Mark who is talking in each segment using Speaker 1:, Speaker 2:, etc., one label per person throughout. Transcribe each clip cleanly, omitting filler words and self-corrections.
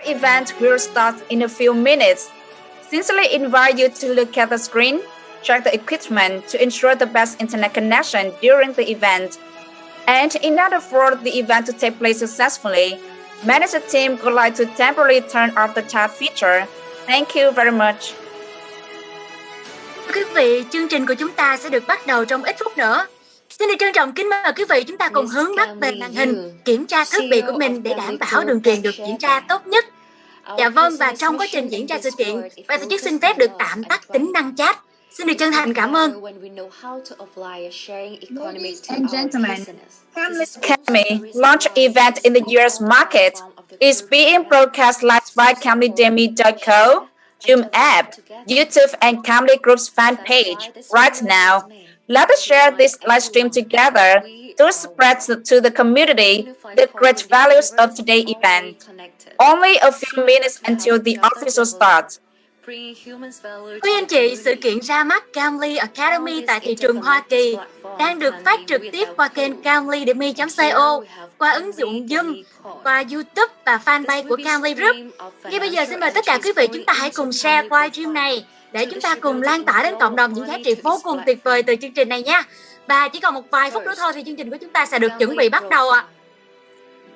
Speaker 1: Event will start in a few minutes. Sincerely invite you to look at the screen, check the equipment to ensure the best internet connection during the event. And in order for the event to take place successfully, management team would like to temporarily turn off the chat feature. Thank you very much.
Speaker 2: Thưa quý vị, chương trình của chúng ta sẽ được bắt đầu trong ít phút nữa. Xin được trân trọng kính mời quý vị chúng ta cùng hướng mắt về màn hình, kiểm tra thiết bị của mình để đảm bảo đường truyền được diễn ra tốt nhất. Dạ vâng, và trong quá trình diễn ra sự kiện, ban tổ chức xin phép được tạm tắt tính năng chat. Xin được chân thành cảm ơn.
Speaker 1: Ladies and gentlemen, 𝐶𝑎𝑚𝐿 launch event in the US market is being broadcast live by 𝐶𝑎𝑚𝐿.co, Zoom app, YouTube and 𝐶𝑎𝑚𝐿 Group's fan page right now. Let us share this live stream together to spread to the community the great values of today's event. Only a few minutes until the official start.
Speaker 2: Quý anh chị, sự kiện ra mắt 𝐶𝑎𝑚𝐿 Academy tại thị trường Hoa Kỳ đang được phát trực tiếp qua kênh 𝐶𝑎𝑚𝐿.co, qua ứng dụng Zoom, qua YouTube và fanpage của 𝐶𝑎𝑚𝐿 Group. Ngay bây giờ xin mời tất cả quý vị chúng ta hãy cùng share qua stream này để chúng ta cùng lan tỏa đến cộng đồng những giá trị vô cùng tuyệt vời từ chương trình này nha. Và chỉ còn một vài phút nữa thôi thì chương trình của chúng ta sẽ được chuẩn bị bắt đầu ạ.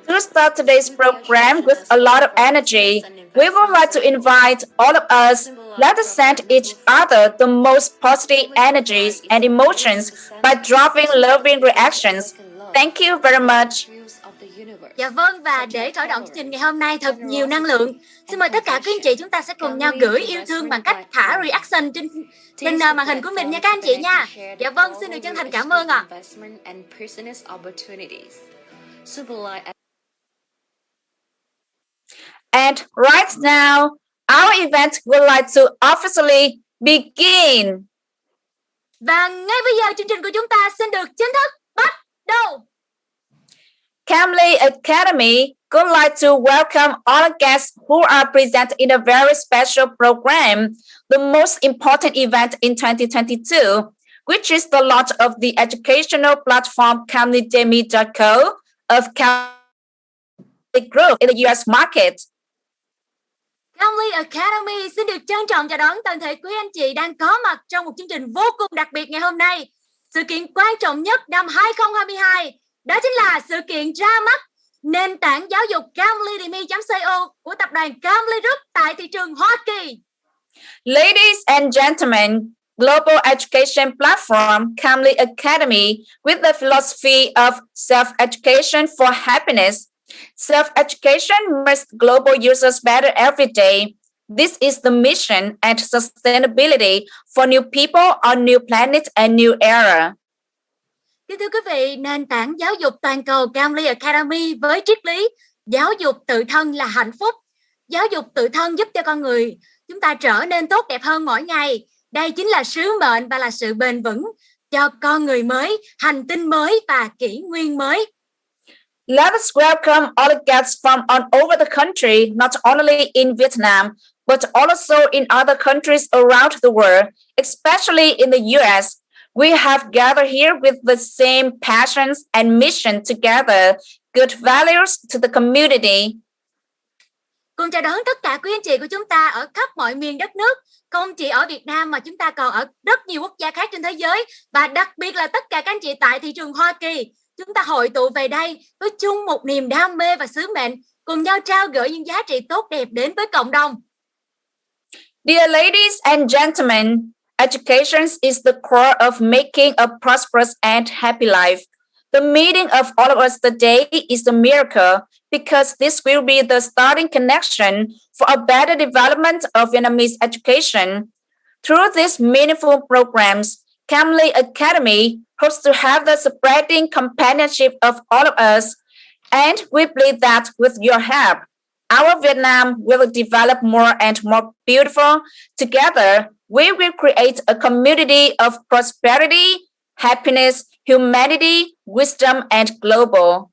Speaker 1: To start today's program with a lot of energy, we would like to invite all of us. Let us send each other the most positive energies and emotions by dropping loving reactions. Thank you very much.
Speaker 2: Dạ vâng, và để khởi động chương trình ngày hôm nay thật nhiều năng lượng, xin mời tất cả các anh chị chúng ta sẽ cùng nhau gửi yêu thương bằng cách thả reaction trên màn hình của mình nha các anh chị nha. Dạ vâng, xin được chân thành cảm ơn ạ.
Speaker 1: And right now, our event would like to officially begin.
Speaker 2: Và ngay bây giờ chương trình của chúng ta xin được chính thức bắt đầu.
Speaker 1: 𝐶𝑎𝑚𝐿 Academy would like to welcome all guests who are present in a very special program, the most important event in 2022, which is the launch of the educational platform 𝐶𝑎𝑚𝐿.co of 𝐶𝑎𝑚𝐿 Group in the US market.
Speaker 2: 𝐶𝑎𝑚𝐿 Academy xin được trân trọng chào đón toàn thể quý anh chị đang có mặt trong một chương trình vô cùng đặc biệt ngày hôm nay. Sự kiện quan trọng nhất năm 2022, đó chính là sự kiện ra mắt nền tảng giáo dục 𝐶𝑎𝑚𝐿.co của tập đoàn 𝐶𝑎𝑚𝐿 Group tại thị trường Hoa Kỳ.
Speaker 1: Ladies and gentlemen, global education platform 𝐶𝑎𝑚𝐿 Academy with the philosophy of self-education for happiness. Self-education makes global users better every day. This is the mission and sustainability for new people on new planet and new era.
Speaker 2: Kính thưa quý vị, nền tảng giáo dục toàn cầu 𝐶𝑎𝑚𝐿 Academy với triết lý giáo dục tự thân là hạnh phúc. Giáo dục tự thân giúp cho con người chúng ta trở nên tốt đẹp hơn mỗi ngày. Đây chính là sứ mệnh và là sự bền vững cho con người mới, hành tinh mới và kỷ nguyên mới.
Speaker 1: Let us welcome all the guests from all over the country, not only in Vietnam, but also in other countries around the world, especially in the US. We have gathered here with the same passions and mission together, good values to the community.
Speaker 2: Cùng chào đón tất cả quý anh chị của chúng ta ở khắp mọi miền đất nước, không chỉ ở Việt Nam mà chúng ta còn ở rất nhiều quốc gia khác trên thế giới, và đặc biệt là tất cả các anh chị tại thị trường Hoa Kỳ. Chúng ta hội tụ về đây với chung một niềm đam mê và sứ mệnh, cùng nhau trao gửi những giá trị tốt đẹp đến với cộng đồng.
Speaker 1: Dear ladies and gentlemen, education is the core of making a prosperous and happy life. The meeting of all of us today is a miracle because this will be the starting connection for a better development of Vietnamese education. Through these meaningful programs, 𝐶𝑎𝑚𝐿 Academy hopes to have the spreading companionship of all of us, and we believe that with your help, our Vietnam will develop more and more beautiful. Together, we will create a community of prosperity, happiness, humanity, wisdom, and global.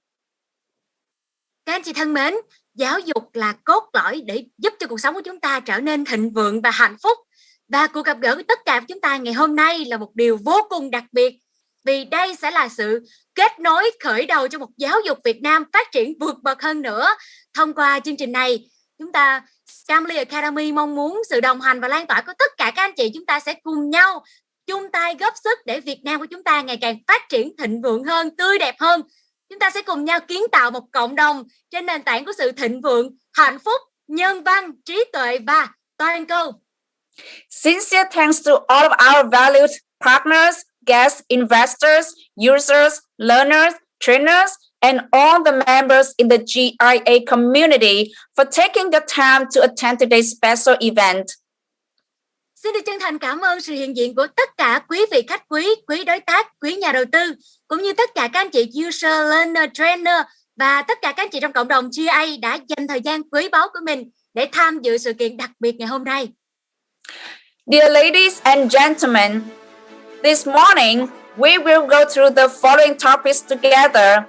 Speaker 2: Các anh chị thân mến, giáo dục là cốt lõi để giúp cho cuộc sống của chúng ta trở nên thịnh vượng và hạnh phúc. Và cuộc gặp gỡ với tất cả chúng ta ngày hôm nay là một điều vô cùng đặc biệt, vì đây sẽ là sự kết nối khởi đầu cho một giáo dục Việt Nam phát triển vượt bậc hơn nữa. Thông qua chương trình này, 𝐶𝑎𝑚𝐿𝑦 Academy mong muốn sự đồng hành và lan tỏa của tất cả các anh chị. Chúng ta sẽ cùng nhau chung tay góp sức để Việt Nam của chúng ta ngày càng phát triển thịnh vượng hơn, tươi đẹp hơn. Chúng ta sẽ cùng nhau kiến tạo một cộng đồng trên nền tảng của sự thịnh vượng, hạnh phúc, nhân văn, trí tuệ và toàn cầu.
Speaker 1: Sincere thanks to all of our valued partners, guests, investors, users, learners, trainers, and all the members in the GIA community for taking the time to attend today's special event.
Speaker 2: Xin được chân thành cảm ơn sự hiện diện của tất cả quý vị khách quý, quý đối tác, quý nhà đầu tư, cũng như tất cả các anh chị user, learner, trainer và tất cả các anh chị trong cộng đồng GIA đã dành thời gian quý báu của mình để tham dự sự kiện đặc biệt ngày hôm nay.
Speaker 1: Dear ladies and gentlemen, this morning we will go through the following topics together.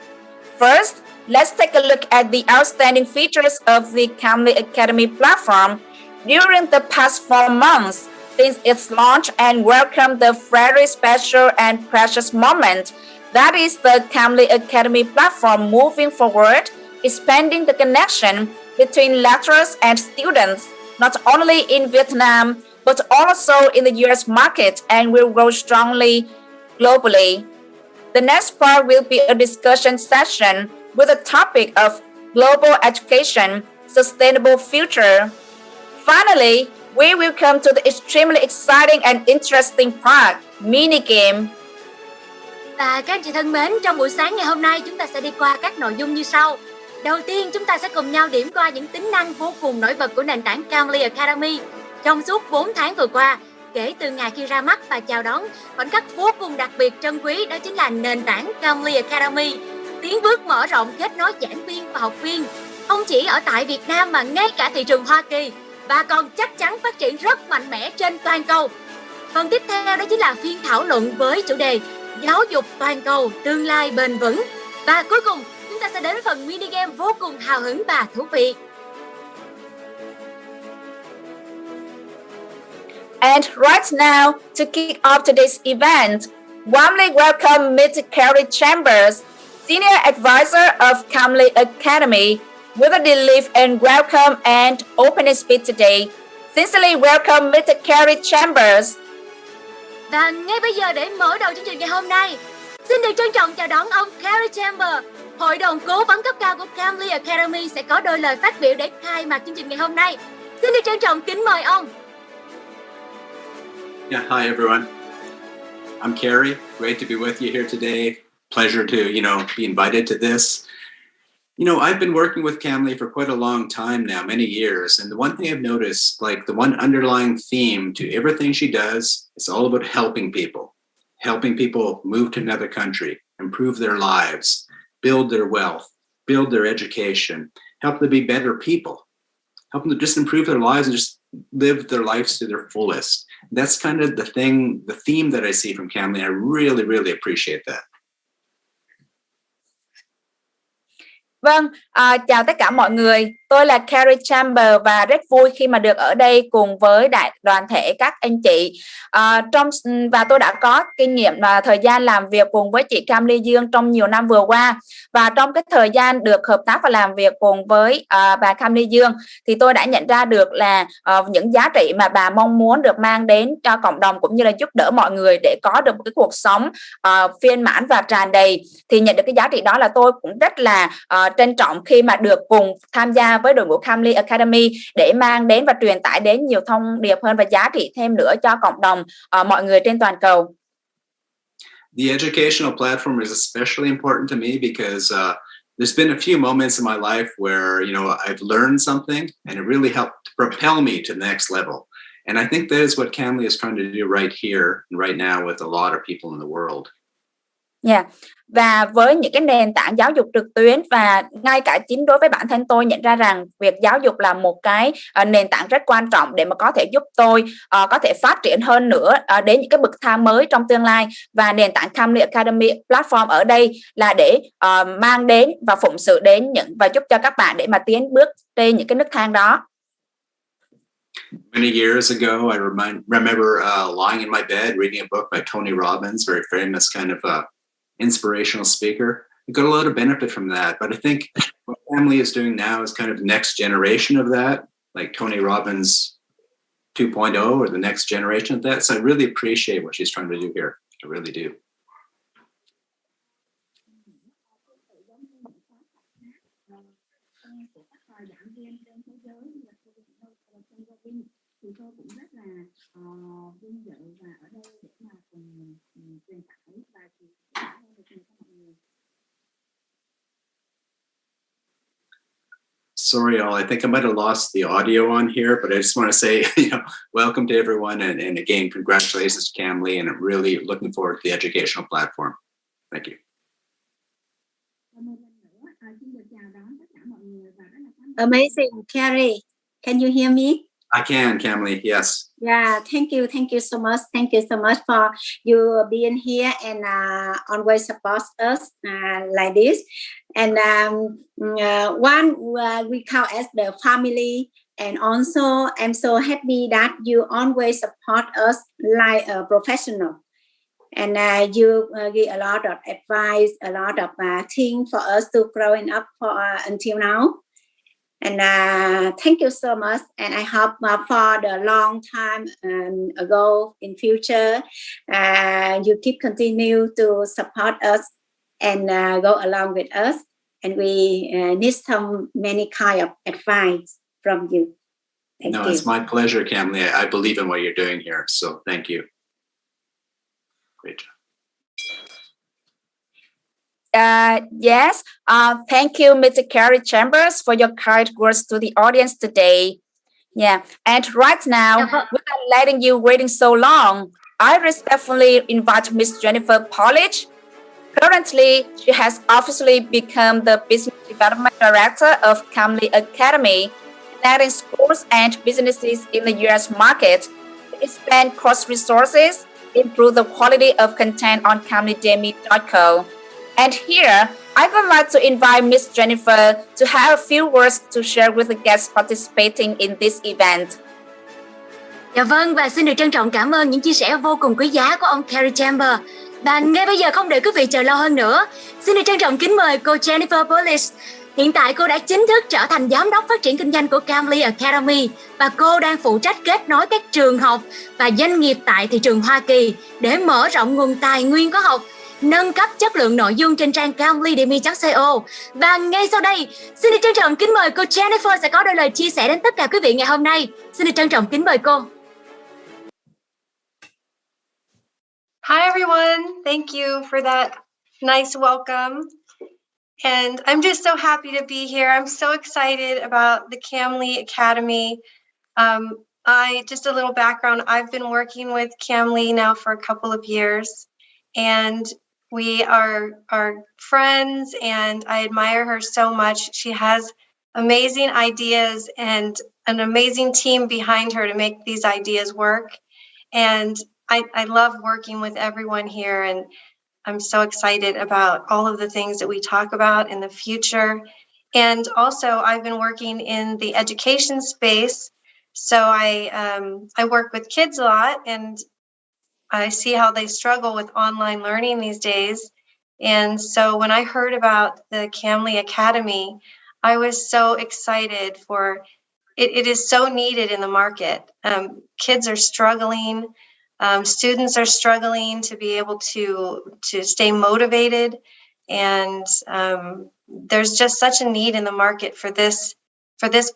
Speaker 1: First, let's take a look at the outstanding features of the 𝑐𝑎𝑚𝐿𝑦 Academy platform during the past 4 months since its launch and welcome the very special and precious moment that is the 𝑐𝑎𝑚𝐿𝑦 Academy platform moving forward, expanding the connection between lecturers and students, not only in Vietnam, but also in the US market and will grow strongly globally. The next part will be a discussion session with the topic of global education, sustainable future. Finally, we will come to the extremely exciting and interesting part, mini game.
Speaker 2: Và các anh chị thân mến, trong buổi sáng ngày hôm nay chúng ta sẽ đi qua các nội dung như sau. Đầu tiên, chúng ta sẽ cùng nhau điểm qua những tính năng vô cùng nổi bật của nền tảng 𝑐𝑎𝑚𝐿𝑦 Academy trong suốt 4 tháng vừa qua, kể từ ngày khi ra mắt và chào đón khoảnh khắc vô cùng đặc biệt trân quý, đó chính là nền tảng 𝑐𝑎𝑚𝐿𝑦 Academy, tiến bước mở rộng kết nối giảng viên và học viên, không chỉ ở tại Việt Nam mà ngay cả thị trường Hoa Kỳ, và còn chắc chắn phát triển rất mạnh mẽ trên toàn cầu. Phần tiếp theo đó chính là phiên thảo luận với chủ đề giáo dục toàn cầu, tương lai bền vững. Và cuối cùng, chúng ta sẽ đến với phần mini game vô cùng hào hứng và thú vị.
Speaker 1: And right now, to kick off today's event, warmly welcome 𝑪𝒂𝒏, Senior Advisor of 𝑐𝑎𝑚𝐿𝑦 Academy, with a delivery and welcome and opening speech today. Sincerely welcome 𝑪𝒂𝒏.
Speaker 2: Và ngay bây giờ để mở đầu chương trình ngày hôm nay, xin được trân trọng chào đón ông 𝐺𝑟𝑜𝑢𝑝, Hội đồng Cố vấn cấp cao của 𝑐𝑎𝑚𝐿𝑦 Academy sẽ có đôi lời phát biểu để khai mạc chương trình ngày hôm nay. Xin được trân trọng kính mời ông.
Speaker 3: Yeah, hi everyone. I'm Carrie. Great to be with you here today. Pleasure to, be invited to this. I've been working with 𝑐𝑎𝑚𝐿𝑦 for quite a long time now, many years. And the one thing I've noticed, like the one underlying theme to everything she does, it's all about helping people move to another country, improve their lives, build their wealth, build their education, help them be better people, help them to just improve their lives and just live their lives to their fullest. That's kind of the theme that I see from 𝑐𝑎𝑚𝐿𝑦. I really, really appreciate that.
Speaker 1: Vâng, chào tất cả mọi người. Tôi là 𝐺𝑟𝑜𝑢𝑝 và rất vui khi mà được ở đây cùng với đoàn thể các anh chị. Và tôi đã có kinh nghiệm và thời gian làm việc cùng với chị 𝑐𝑎𝑚𝐿𝑦 Dương trong nhiều năm vừa qua. Và trong cái thời gian được hợp tác và làm việc cùng với bà 𝑐𝑎𝑚𝐿𝑦 Dương thì tôi đã nhận ra được là những giá trị mà bà mong muốn được mang đến cho cộng đồng cũng như là giúp đỡ mọi người để có được một cái cuộc sống viên mãn và tràn đầy. Thì nhận được cái giá trị đó là tôi cũng rất là trân trọng khi mà được cùng tham gia với đội ngũ 𝑐𝑎𝑚𝐿𝑦 Academy để mang đến và truyền tải đến nhiều thông điệp hơn và giá trị thêm nữa cho cộng đồng mọi người trên toàn cầu.
Speaker 3: The educational platform is especially important to me because there's been a few moments in my life where, I've learned something and it really helped propel me to the next level. And I think that is what 𝑐𝑎𝑚𝐿𝑦 is trying to do right here and right now with a lot of people in the world.
Speaker 1: Yeah. Và với những cái nền tảng giáo dục trực tuyến và ngay cả chính đối với bản thân tôi nhận ra rằng việc giáo dục là một cái nền tảng rất quan trọng để mà có thể giúp tôi có thể phát triển hơn nữa đến những cái bậc thang mới trong tương lai. Và nền tảng 𝑐𝑎𝑚𝐿𝑦 Academy platform ở đây là để mang đến và phụng sự đến và giúp cho các bạn để mà tiến bước trên những cái nấc thang đó.
Speaker 3: Many years ago, I remember lying in my bed reading a book by Tony Robbins, very famous kind of inspirational speaker. got a lot of benefit from that. But I think what Family is doing now is kind of the next generation of that, like Tony Robbins 2.0 or the next generation of that. So I really appreciate what she's trying to do here. I really do. Sorry, all. I think I might have lost the audio on here, but I just want to say, welcome to everyone, and again, congratulations to Camly, and I'm really looking forward to the educational platform. Thank you.
Speaker 4: Amazing, Carrie. Can you hear me?
Speaker 3: I can, Camly. Yes.
Speaker 4: Yeah, thank you so much. Thank you so much for you being here and always support us like this. And one we count as the family, and also I'm so happy that you always support us like a professional, and you give a lot of advice, a lot of things for us to growing up for until now. And thank you so much, and I hope for the long time ago in future you keep continue to support us and go along with us, and we need some many kind of advice from you. Thank you.
Speaker 3: It's my pleasure, Camly. I believe in what you're doing here, so thank you. Great job.
Speaker 1: Yes, thank you, Mr. Carrie Chambers, for your kind words to the audience today. Yeah, and right now, without letting you waiting so long, I respectfully invite Ms. Jennifer Polish. Currently, she has officially become the Business Development Director of Camly Academy, connecting schools and businesses in the U.S. market to expand course resources, improve the quality of content on camlydemi.co. And here, I would like to invite Ms. Jennifer to have a few words to share with the guests participating in this event.
Speaker 2: Dạ vâng, và xin được trân trọng cảm ơn những chia sẻ vô cùng quý giá của ông Carrie Chambers. Và ngay bây giờ không để quý vị chờ lâu hơn nữa, xin được trân trọng kính mời cô Jennifer Polish. Hiện tại cô đã chính thức trở thành giám đốc phát triển kinh doanh của Camly Academy và cô đang phụ trách kết nối các trường học và doanh nghiệp tại thị trường Hoa Kỳ để mở rộng nguồn tài nguyên khóa học, nâng cấp chất lượng nội dung trên trang camlydemi.co. Và ngay sau đây, xin được trân trọng kính mời cô Jennifer sẽ có đôi lời chia sẻ đến tất cả quý vị ngày hôm nay. Xin được trân trọng kính mời cô.
Speaker 5: Hi everyone, thank you for that nice welcome. And I'm just so happy to be here. I'm so excited about the Camly Academy. Just a little background, I've been working with Camly now for a couple of years, and we are friends, and I admire her so much. She has amazing ideas and an amazing team behind her to make these ideas work. And I love working with everyone here, and I'm so excited about all of the things that we talk about in the future. And also, I've been working in the education space, so I work with kids a lot, and I see how they struggle with online learning these days. And so when I heard about the Camly Academy, I was so excited for it. It is so needed in the market. Kids are struggling. Students are struggling to be able to stay motivated, and there's just such a need in the market for this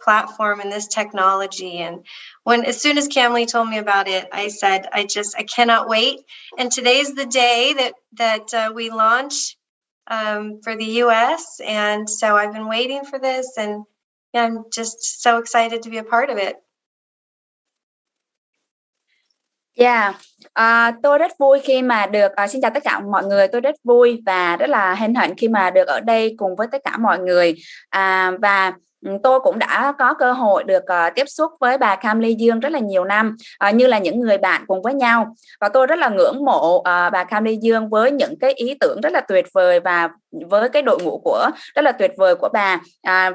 Speaker 5: platform and this technology. And as soon as Camly told me about it, I said, I cannot wait. And today's the day that we launch for the US, and so I've been waiting for this, and yeah, I'm just so excited to be a part of it.
Speaker 1: Yeah, tôi rất vui khi mà được xin chào tất cả mọi người. Tôi rất vui và rất là hân hạnh khi mà được ở đây cùng với tất cả mọi người. Và tôi cũng đã có cơ hội được tiếp xúc với bà Camly Dương rất là nhiều năm, như là những người bạn cùng với nhau. Và tôi rất là ngưỡng mộ bà Camly Dương với những cái ý tưởng rất là tuyệt vời và với cái đội ngũ rất là tuyệt vời của bà.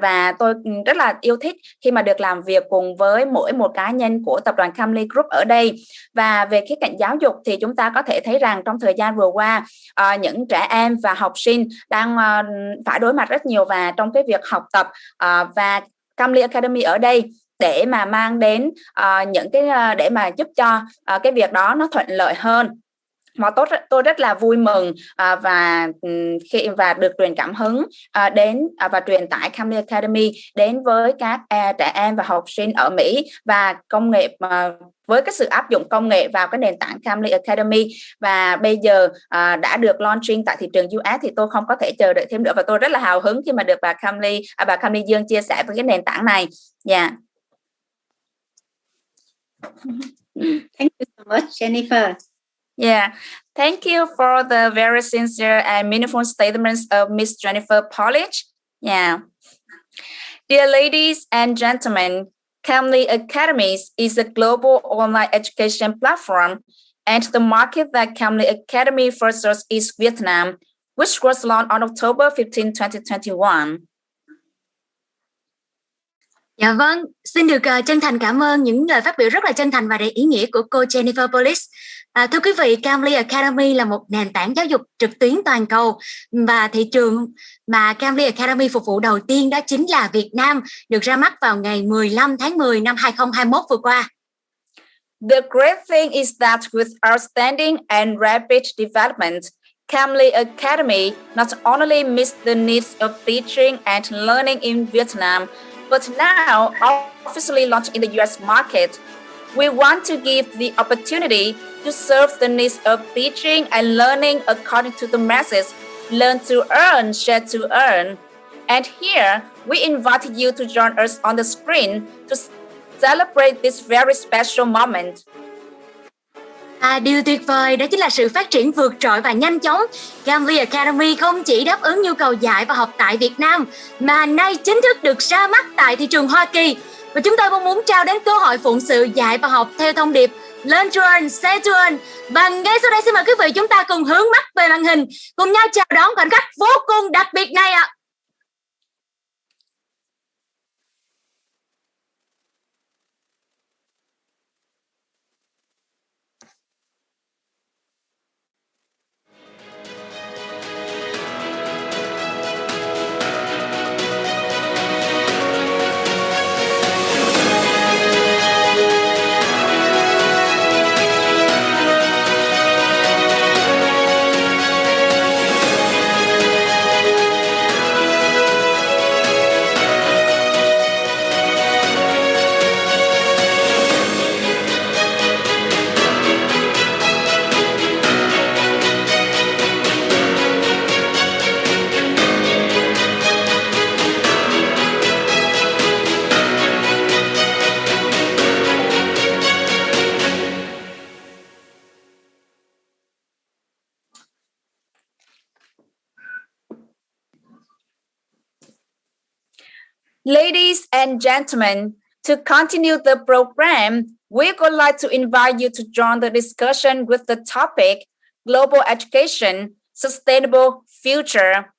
Speaker 1: Và tôi rất là yêu thích khi mà được làm việc cùng với mỗi một cá nhân của tập đoàn Camly Group ở đây. Và về khía cạnh giáo dục thì chúng ta có thể thấy rằng trong thời gian vừa qua, những trẻ em và học sinh đang phải đối mặt rất nhiều và trong cái việc học tập, và 𝐶𝑎𝑚𝐿𝑦 Academy ở đây để mà mang đến những cái để mà giúp cho cái việc đó nó thuận lợi hơn. Mà tôi rất là vui mừng và được truyền cảm hứng đến và truyền tải 𝐶𝑎𝑚𝐿𝑦 Academy đến với các trẻ em và học sinh ở Mỹ, và công nghệ với cái sự áp dụng công nghệ vào cái nền tảng 𝐶𝑎𝑚𝐿𝑦 Academy, và bây giờ đã được launching tại thị trường US, thì tôi không có thể chờ đợi thêm nữa, và tôi rất là hào hứng khi mà được bà 𝐶𝑎𝑚𝐿𝑦 Dương chia sẻ với cái nền tảng này. Yeah.
Speaker 4: Thank you so much, Jennifer.
Speaker 1: Yeah, thank you for the very sincere and meaningful statements of Miss Jennifer Polish. Yeah. Dear ladies and gentlemen, 𝐶𝑎𝑚𝐿𝑦 Academy is a global online education platform, and the market that 𝐶𝑎𝑚𝐿𝑦 Academy fosters is Vietnam, which was launched on October 15, 2021.
Speaker 2: Dạ vâng, xin được chân thành cảm ơn những lời phát biểu rất là chân thành và đầy ý nghĩa của cô Jennifer Polish. Thưa quý vị, 𝐶𝑎𝑚𝐿𝑦 Academy là một nền tảng giáo dục trực tuyến toàn cầu, và thị trường mà 𝐶𝑎𝑚𝐿𝑦 Academy phục vụ đầu tiên đó chính là Việt Nam, được ra mắt vào ngày 15 tháng 10 năm 2021 vừa qua.
Speaker 1: The great thing is that with outstanding and rapid development, 𝐶𝑎𝑚𝐿𝑦 Academy not only meets the needs of teaching and learning in Vietnam, but now officially launched in the US market. We want to give the opportunity to serve the needs of teaching and learning according to the message, learn to earn, share to earn. And here, we invite you to join us on the screen to celebrate this very special moment.
Speaker 2: Điều tuyệt vời đó chính là sự phát triển vượt trội và nhanh chóng. 𝐶𝑎𝑚𝐿𝑦 Academy không chỉ đáp ứng nhu cầu dạy và học tại Việt Nam, mà nay chính thức được ra mắt tại thị trường Hoa Kỳ. Và chúng tôi mong muốn trao đến cơ hội phụng sự dạy và học theo thông điệp Learn to earn, share to earn. Và ngay sau đây xin mời quý vị chúng ta cùng hướng mắt về màn hình, cùng nhau chào đón khoảnh khắc vô cùng đặc biệt này ạ.
Speaker 1: Ladies and gentlemen, to continue the program, we would like to invite you to join the discussion with the topic Global Education, Sustainable Future.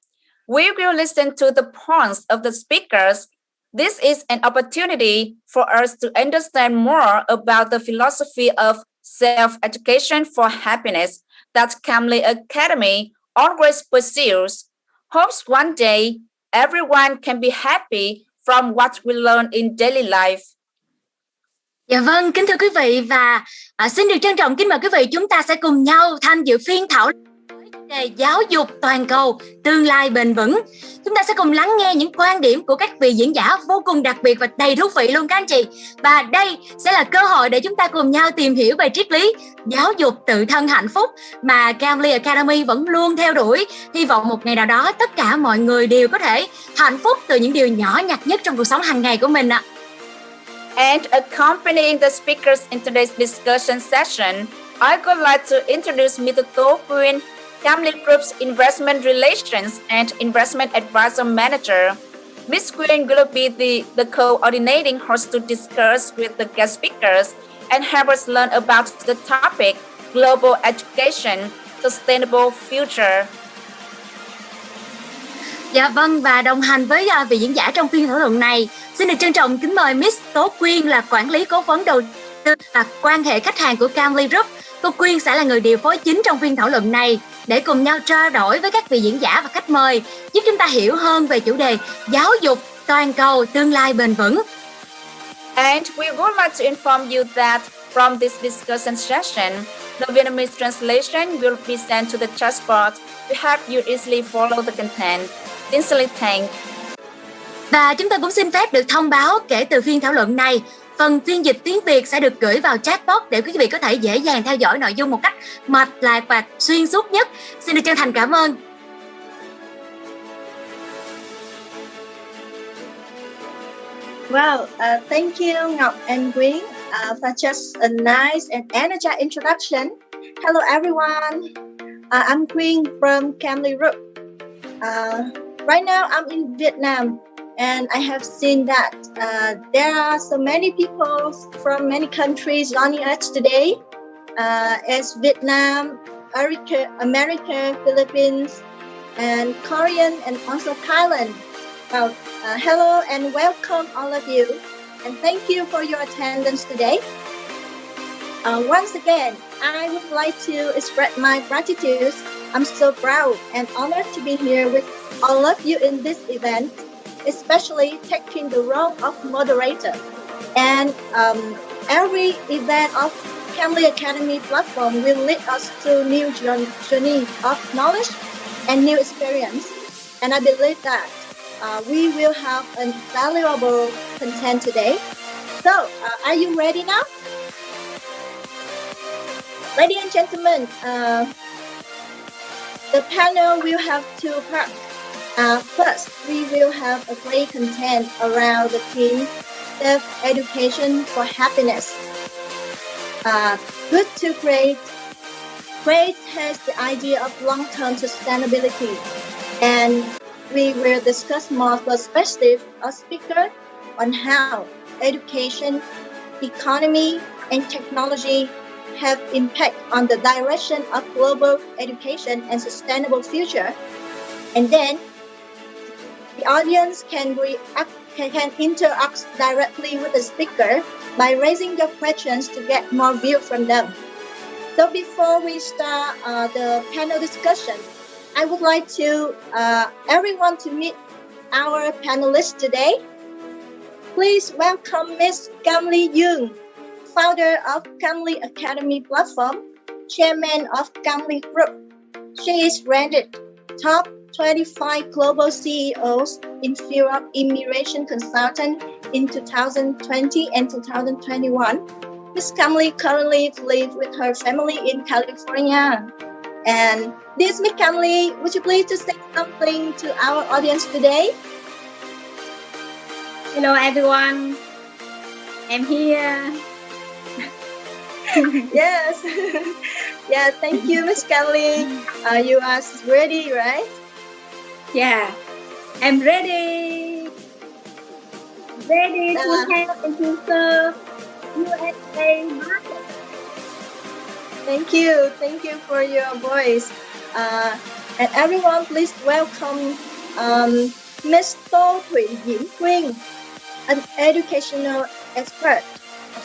Speaker 1: We will listen to the points of the speakers. This is an opportunity for us to understand more about the philosophy of self-education for happiness that 𝐶𝑎𝑚𝐿𝑦 Academy always pursues. Hopes one day everyone can be happy from what we learn in daily life.
Speaker 2: Dạ vâng, kính thưa quý vị, và xin được trân trọng kính mời quý vị chúng ta sẽ cùng nhau tham dự phiên thảo luận về giáo dục toàn cầu, tương lai bền vững. Chúng ta sẽ cùng lắng nghe những quan điểm của các vị diễn giả vô cùng đặc biệt và đầy thú vị luôn các anh chị. Và đây sẽ là cơ hội để chúng ta cùng nhau tìm hiểu về triết lý giáo dục tự thân hạnh phúc mà 𝐶𝑎𝑚𝐿𝑦 Academy vẫn luôn theo đuổi. Hy vọng một ngày nào đó tất cả mọi người đều có thể hạnh phúc từ những điều nhỏ nhặt nhất trong cuộc sống hàng ngày của mình ạ.
Speaker 1: And accompanying the speakers in today's discussion session, I would like to introduce Mr. 𝑇o 𝑘uyen, Group's Investment Relations and Investment Advisor Manager. Ms. Quyên will be the coordinating host to discuss with the guest speakers and help us learn about the topic Global Education, Sustainable Future.
Speaker 2: Dạ vâng, và đồng hành với vị diễn giả trong phiên thảo luận này, xin được trân trọng kính mời Miss Tố Quyên là quản lý cố vấn đầu tư và quan hệ khách hàng của 𝐶𝑎𝑚𝐿𝑦 Group. Cô Quyên sẽ là người điều phối chính trong phiên thảo luận này để cùng nhau trao đổi với các vị diễn giả và khách mời, giúp chúng ta hiểu hơn về chủ đề giáo dục toàn cầu tương lai bền vững.
Speaker 1: And we would like to inform you that from this discussion session, the Vietnamese translation will be sent to the chat box to help you easily follow the content. Sincerely thank.
Speaker 2: Và chúng tôi cũng xin phép được thông báo kể từ phiên thảo luận này, phần phiên dịch tiếng Việt sẽ được gửi vào chat box để quý vị có thể dễ dàng theo dõi nội dung một cách mạch lạc và xuyên suốt nhất. Xin được chân thành cảm ơn.
Speaker 6: Well, thank you, Ngọc and Quyên, for just a nice and energized introduction. Hello, everyone. I'm Quyên from Camly Group. Right now, I'm in Vietnam, and I have seen that there are so many people from many countries joining us today, as Vietnam, America, Philippines, and Korean, and also Thailand. Well, hello and welcome all of you, and thank you for your attendance today. Once again, I would like to express my gratitude. I'm so proud and honored to be here with all of you in this event, especially taking the role of moderator. And every event of Camly Academy platform will lead us to new journey of knowledge and new experience. And I believe that we will have a valuable content today. So, are you ready now? Ladies and gentlemen, the panel will have two parts. First, we will have a great content around the theme self-education for happiness. Good to Great. Great has the idea of long-term sustainability, and we will discuss more perspective of speaker on how education, economy, and technology have impact on the direction of global education and sustainable future. And then the audience can interact directly with the speaker by raising your questions to get more view from them. So before we start the panel discussion, I would like to everyone to meet our panelists today. Please welcome Ms. Camly Young, founder of Camly Academy platform, chairman of Camly Group. She is ranked top 25 global CEOs in field of immigration consultant in 2020 and 2021. Ms. Camly currently lives with her family in California. And this Ms. Camly, would you please to say something to our audience today?
Speaker 4: Hello everyone, I'm here.
Speaker 6: Yes. Yeah, thank you, Ms. Camly. You are ready, right?
Speaker 4: Yeah, I'm ready. Ready to help and to serve USA market.
Speaker 6: Thank you for your voice. And everyone, please welcome Ms. 𝒂𝒚, an educational expert,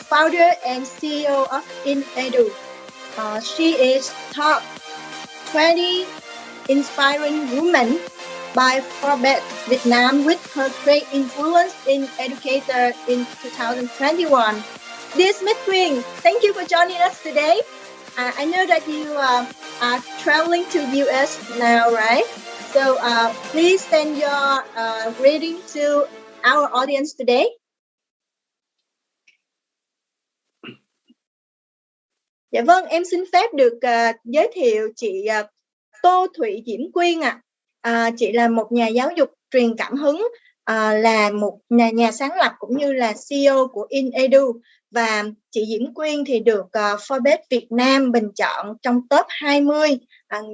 Speaker 6: founder and CEO of InEdu. She is top 20 inspiring women by Forbes Vietnam with her great influence in educator in 2021. Dear Ms. Quyên, thank you for joining us today. I know that you are traveling to US now, right? So please send your greeting to our audience today. Dạ vâng, em xin phép được giới thiệu chị 𝒂𝒚 ạ. Chị là một nhà giáo dục truyền cảm hứng, là một nhà sáng lập cũng như là CEO của InEdu. Và chị Diễm Quyên thì được Forbes Việt Nam bình chọn trong top 20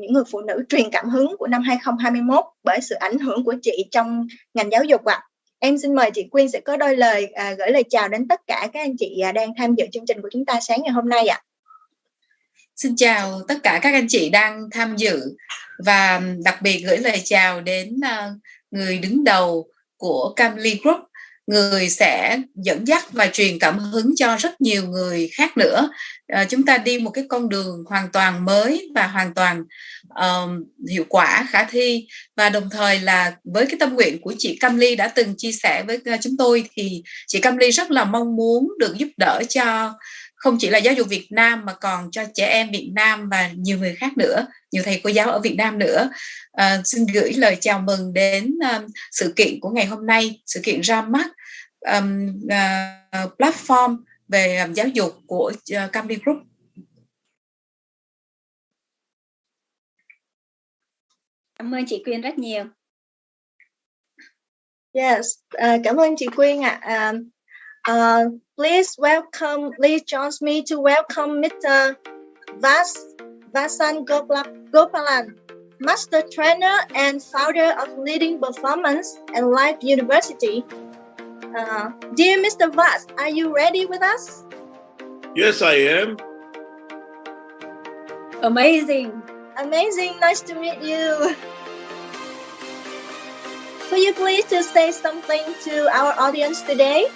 Speaker 6: những người phụ nữ truyền cảm hứng của năm 2021 bởi sự ảnh hưởng của chị trong ngành giáo dục ạ. Em xin mời chị Quyên sẽ có đôi lời gửi lời chào đến tất cả các anh chị đang tham dự chương trình của chúng ta sáng ngày hôm nay ạ.
Speaker 7: Xin chào tất cả các anh chị đang tham dự và đặc biệt gửi lời chào đến người đứng đầu của Camly Group người sẽ dẫn dắt và truyền cảm hứng cho rất nhiều người khác nữa. Chúng ta đi một cái con đường hoàn toàn mới và hoàn toàn hiệu quả, khả thi, và đồng thời là với cái tâm nguyện của chị Camly đã từng chia sẻ với chúng tôi, thì chị Camly rất là mong muốn được giúp đỡ cho không chỉ là giáo dục Việt Nam mà còn cho trẻ em Việt Nam và nhiều người khác nữa, nhiều thầy cô giáo ở Việt Nam nữa. Xin gửi lời chào mừng đến sự kiện của ngày hôm nay, sự kiện ra mắt platform về giáo dục của Camly Group.
Speaker 4: Cảm ơn chị Quyên rất nhiều.
Speaker 6: Yes, cảm ơn chị Quyên ạ. Please join me to welcome Mr. 𝑪𝒓𝒊𝒔, Master Trainer and founder of Leading Performance and Life University. Dear Mr. Vas, are you ready with us?
Speaker 8: Yes, I am.
Speaker 4: Amazing.
Speaker 6: Amazing, nice to meet you. Could you please to say something to our audience today?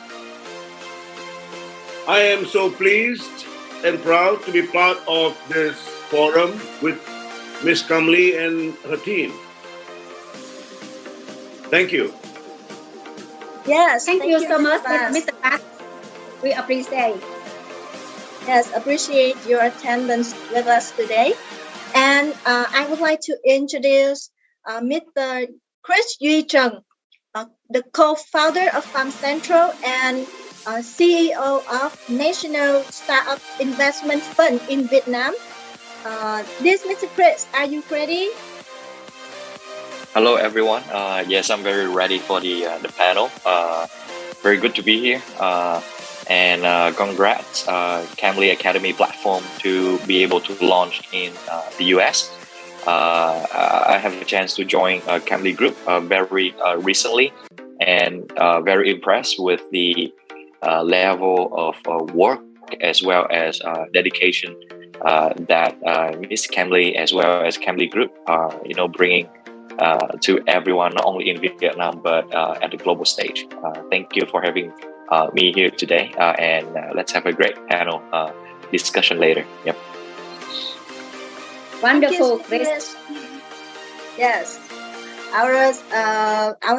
Speaker 8: I am so pleased and proud to be part of this forum with Miss Camly and her team. Thank you.
Speaker 6: Yes,
Speaker 4: Thank you so much,
Speaker 6: Vas.
Speaker 4: Mr. Vas. We appreciate.
Speaker 6: Yes, appreciate your attendance with us today. And I would like to introduce Mr. Chris Duy-Trần, the co-founder of Farm Central and CEO of National Startup Investment Fund in Vietnam. This Mr. Chris, are you ready?
Speaker 9: Hello, everyone. Yes, I'm very ready for the panel. Very good to be here. And congrats, Camly Academy platform to be able to launch in the US. I have a chance to join Camly Group very recently, and very impressed with the level of work as well as dedication that Miss Camly as well as Camly Group are, bringing to everyone, not only in Vietnam but at the global stage. Thank you for having me here today, and let's have a great panel discussion later. Yep.
Speaker 4: Wonderful,
Speaker 6: Chris. Yes, our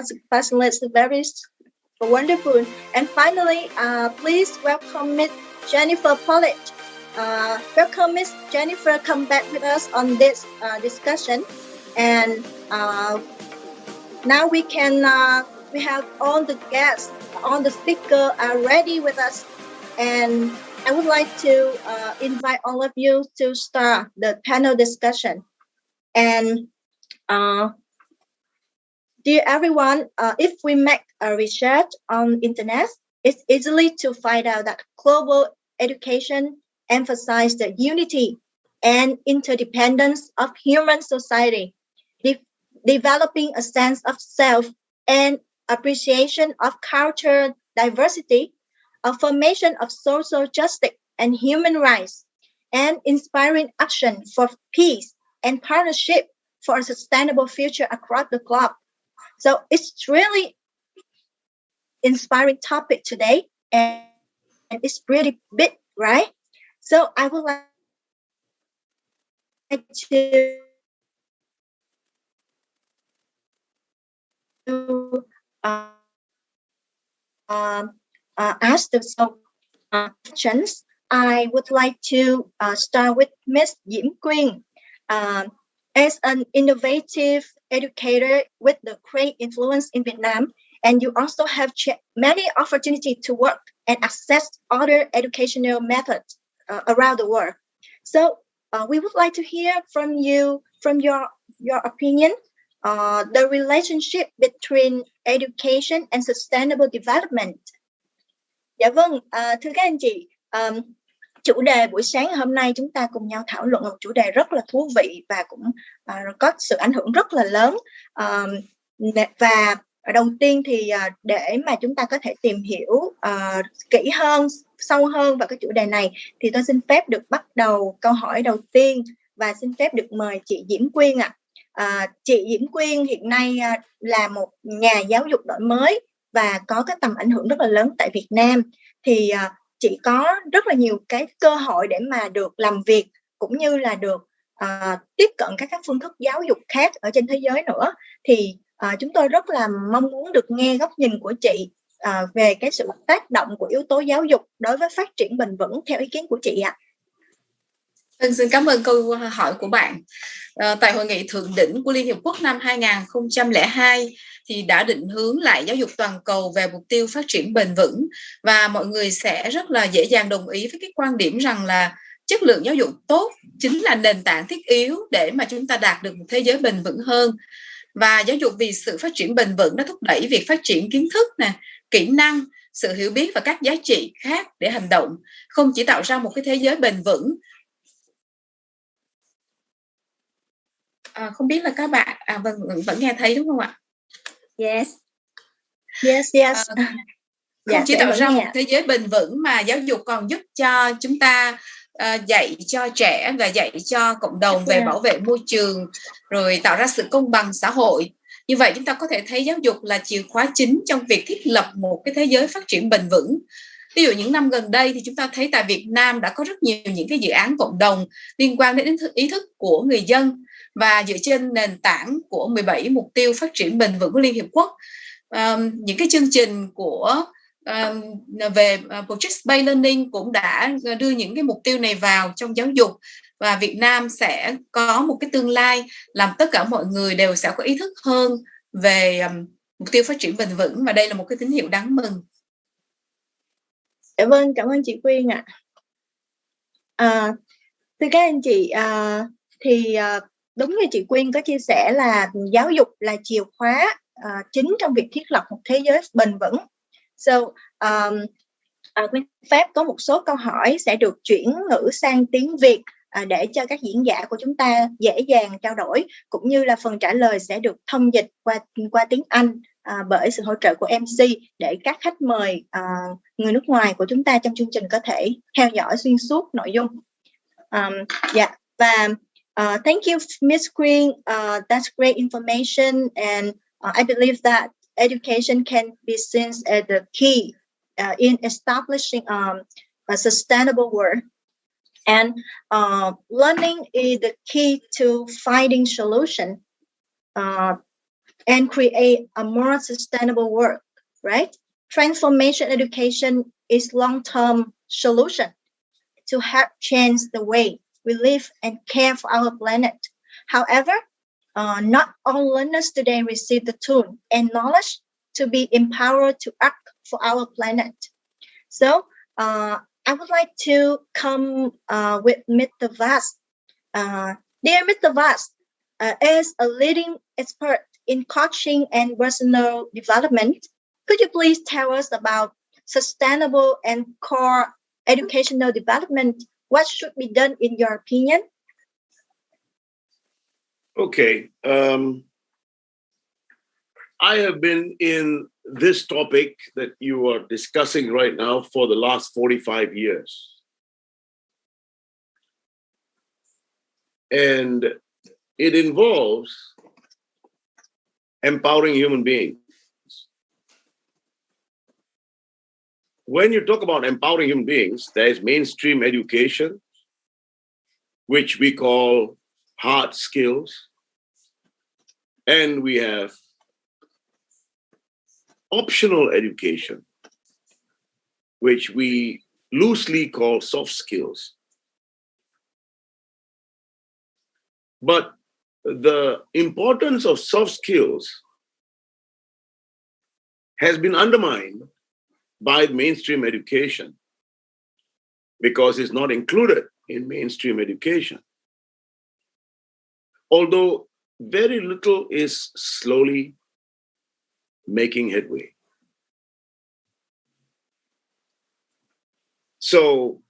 Speaker 6: specialist is very wonderful. And finally, please welcome Miss Jennifer Pollett. Welcome Miss Jennifer, come back with us on this discussion. And now we have all the guests, all the speakers are ready with us, and I would like to invite all of you to start the panel discussion. And dear everyone, if we make a research on internet, it's easily to find out that global education emphasizes the unity and interdependence of human society, developing a sense of self and appreciation of cultural diversity, a formation of social justice and human rights, and inspiring action for peace and partnership for a sustainable future across the globe. So it's really inspiring topic today, and it's pretty big, right? So I would like to ask some questions. I would like to start with Ms. 𝒂𝒒. As an innovative educator with the great influence in Vietnam, and you also have many opportunities to work and access other educational methods around the world. So we would like to hear from you, from your opinion, the relationship between education and sustainable development. Dạ vâng, thưa các anh chị, chủ đề buổi sáng hôm nay chúng ta cùng nhau thảo luận một chủ đề rất là thú vị và cũng có sự ảnh hưởng rất là lớn. Và đầu tiên thì để mà chúng ta có thể tìm hiểu kỹ hơn, sâu hơn vào cái chủ đề này, thì tôi xin phép được bắt đầu câu hỏi đầu tiên và xin phép được mời chị 𝒂𝒂 ạ. Chị 𒂂𝒂 hiện nay là một nhà giáo dục đổi mới và có cái tầm ảnh hưởng rất là lớn tại Việt Nam, thì chị có rất là nhiều cái cơ hội để mà được làm việc cũng như là được tiếp cận các phương thức giáo dục khác ở trên thế giới nữa. Thì chúng tôi rất là mong muốn được nghe góc nhìn của chị về cái sự tác động của yếu tố giáo dục đối với phát triển bền vững theo ý kiến của chị ạ.
Speaker 7: Xin cảm ơn câu hỏi của bạn. Tại Hội nghị Thượng đỉnh của Liên Hiệp Quốc năm 2002 thì đã định hướng lại giáo dục toàn cầu về mục tiêu phát triển bền vững, và mọi người sẽ rất là dễ dàng đồng ý với cái quan điểm rằng là chất lượng giáo dục tốt chính là nền tảng thiết yếu để mà chúng ta đạt được một thế giới bền vững hơn. Và giáo dục vì sự phát triển bền vững đã thúc đẩy việc phát triển kiến thức, kỹ năng, sự hiểu biết và các giá trị khác để hành động, không chỉ tạo ra một cái thế giới bền vững. Không biết là các bạn vẫn nghe thấy đúng không ạ?
Speaker 6: Yes.
Speaker 7: Không chỉ tạo ra một thế giới bền vững mà giáo dục còn giúp cho chúng ta dạy cho trẻ và dạy cho cộng đồng về bảo vệ môi trường, rồi tạo ra sự công bằng xã hội. Như vậy chúng ta có thể thấy giáo dục là chìa khóa chính trong việc thiết lập một cái thế giới phát triển bền vững. Ví dụ những năm gần đây thì chúng ta thấy tại Việt Nam đã có rất nhiều những cái dự án cộng đồng liên quan đến ý thức của người dân, và dựa trên nền tảng của 17 mục tiêu phát triển bền vững của Liên Hiệp Quốc. Những cái chương trình của về project-based learning cũng đã đưa những cái mục tiêu này vào trong giáo dục, và Việt Nam sẽ có một cái tương lai làm tất cả mọi người đều sẽ có ý thức hơn về mục tiêu phát triển bền vững, và đây là một cái tín hiệu đáng mừng.
Speaker 6: Vâng, cảm ơn chị Quyên ạ. Thưa các anh chị, thì đúng như chị Quyên có chia sẻ là giáo dục là chìa khóa chính trong việc thiết lập một thế giới bền vững. Quyên phép có một số câu hỏi sẽ được chuyển ngữ sang tiếng Việt để cho các diễn giả của chúng ta dễ dàng trao đổi, cũng như là phần trả lời sẽ được thông dịch qua tiếng Anh bởi sự hỗ trợ của MC, để các khách mời người nước ngoài của chúng ta trong chương trình có thể theo dõi xuyên suốt nội dung. Thank you, Miss Green. That's great information, and I believe that education can be seen as the key in establishing a sustainable world. And learning is the key to finding solution and create a more sustainable world, right? Transformation education is long-term solution to help change the way we live and care for our planet. However, not all learners today receive the tool and knowledge to be empowered to act for our planet. So, I would like to come with Mr. Vast. Dear Mr. Vast, as a leading expert in coaching and personal development, could you please tell us about sustainable and core educational development? What should be done in your opinion?
Speaker 8: Okay. I have been in this topic that you are discussing right now for the last 45 years. And it involves empowering human beings. When you talk about empowering human beings, there is mainstream education, which we call hard skills, and we have optional education, which we loosely call soft skills. But the importance of soft skills has been undermined by mainstream education because it's not included in mainstream education. Although very little is slowly making headway. So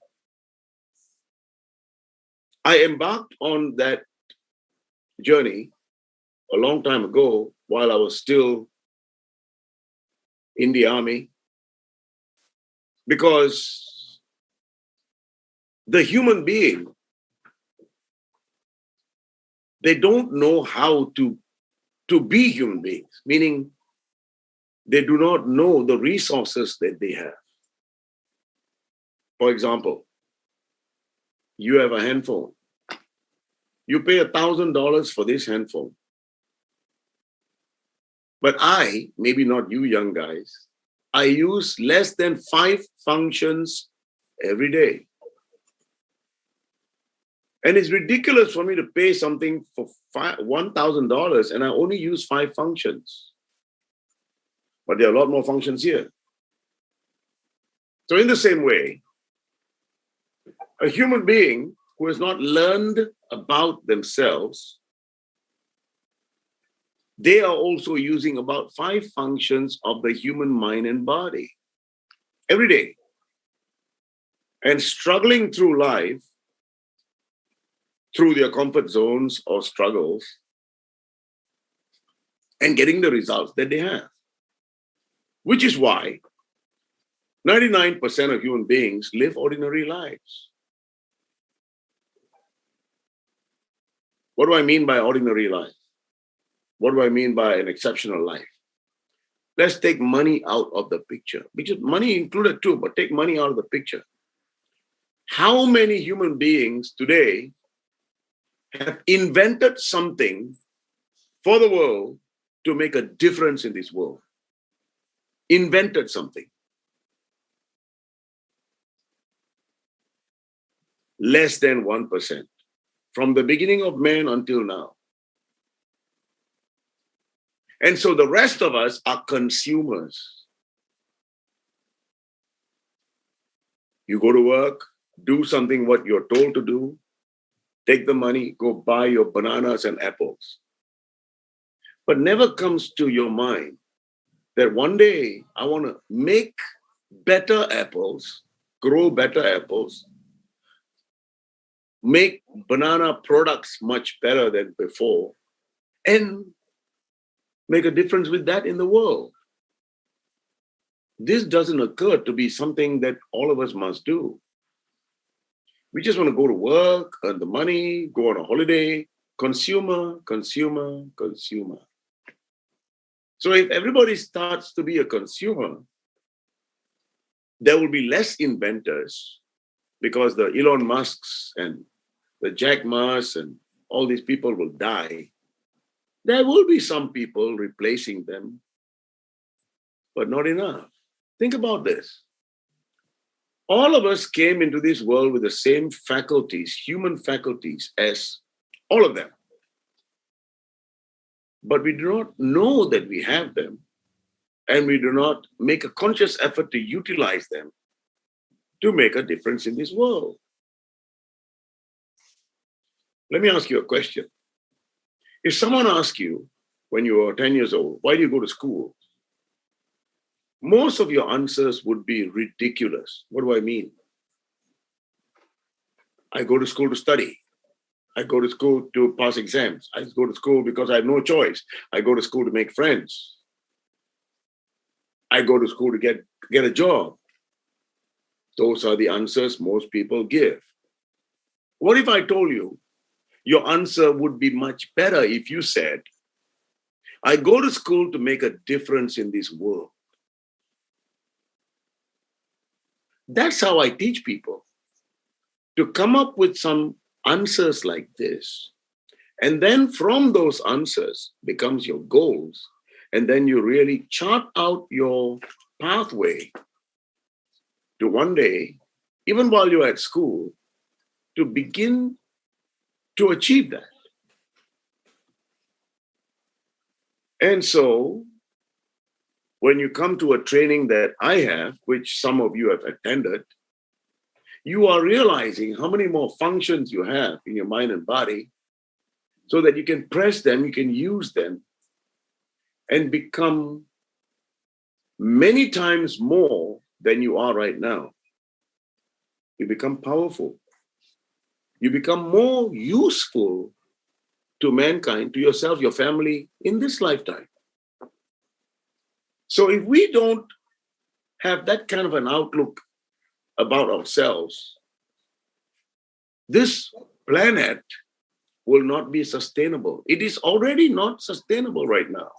Speaker 8: I embarked on that journey a long time ago while I was still in the army, because the human being, they don't know how to be human beings, meaning they do not know the resources that they have. For example, you have a handphone. You pay $1,000 for this handphone. But I, maybe not you young guys, I use less than 5 functions every day. And it's ridiculous for me to pay something for $1,000 and I only use 5 functions. But there are a lot more functions here. So in the same way, a human being who has not learned about themselves, they are also using about 5 functions of the human mind and body every day. And struggling through life, through their comfort zones or struggles, and getting the results that they have. Which is why 99% of human beings live ordinary lives. What do I mean by ordinary life? What do I mean by an exceptional life? Let's take money out of the picture. Because money included too, but take money out of the picture. How many human beings today have invented something for the world to make a difference in this world? Invented something. Less than 1%. From the beginning of man until now. And so the rest of us are consumers. You go to work, do something what you're told to do, take the money, go buy your bananas and apples. But never comes to your mind that one day I want to make better apples, grow better apples, make banana products much better than before, and make a difference with that in the world. This doesn't occur to be something that all of us must do. We just want to go to work, earn the money, go on a holiday, consumer, consumer, consumer. So if everybody starts to be a consumer, there will be less inventors because the Elon Musks and the Jack Ma's and all these people will die. There will be some people replacing them, but not enough. Think about this. All of us came into this world with the same faculties, human faculties, as all of them. But we do not know that we have them, and we do not make a conscious effort to utilize them to make a difference in this world. Let me ask you a question. If someone asks you when you are 10 years old, why do you go to school? Most of your answers would be ridiculous. What do I mean? I go to school to study. I go to school to pass exams. I go to school because I have no choice. I go to school to make friends. I go to school to get a job. Those are the answers most people give. What if I told you your answer would be much better if you said, I go to school to make a difference in this world. That's how I teach people, to come up with some answers like this. And then from those answers becomes your goals. And then you really chart out your pathway to one day, even while you're at school, to begin to achieve that. And so, when you come to a training that I have, which some of you have attended, you are realizing how many more functions you have in your mind and body so that you can press them, you can use them, and become many times more than you are right now. You become powerful. You become more useful to mankind, to yourself, your family, in this lifetime. So if we don't have that kind of an outlook about ourselves, this planet will not be sustainable. It is already not sustainable right now.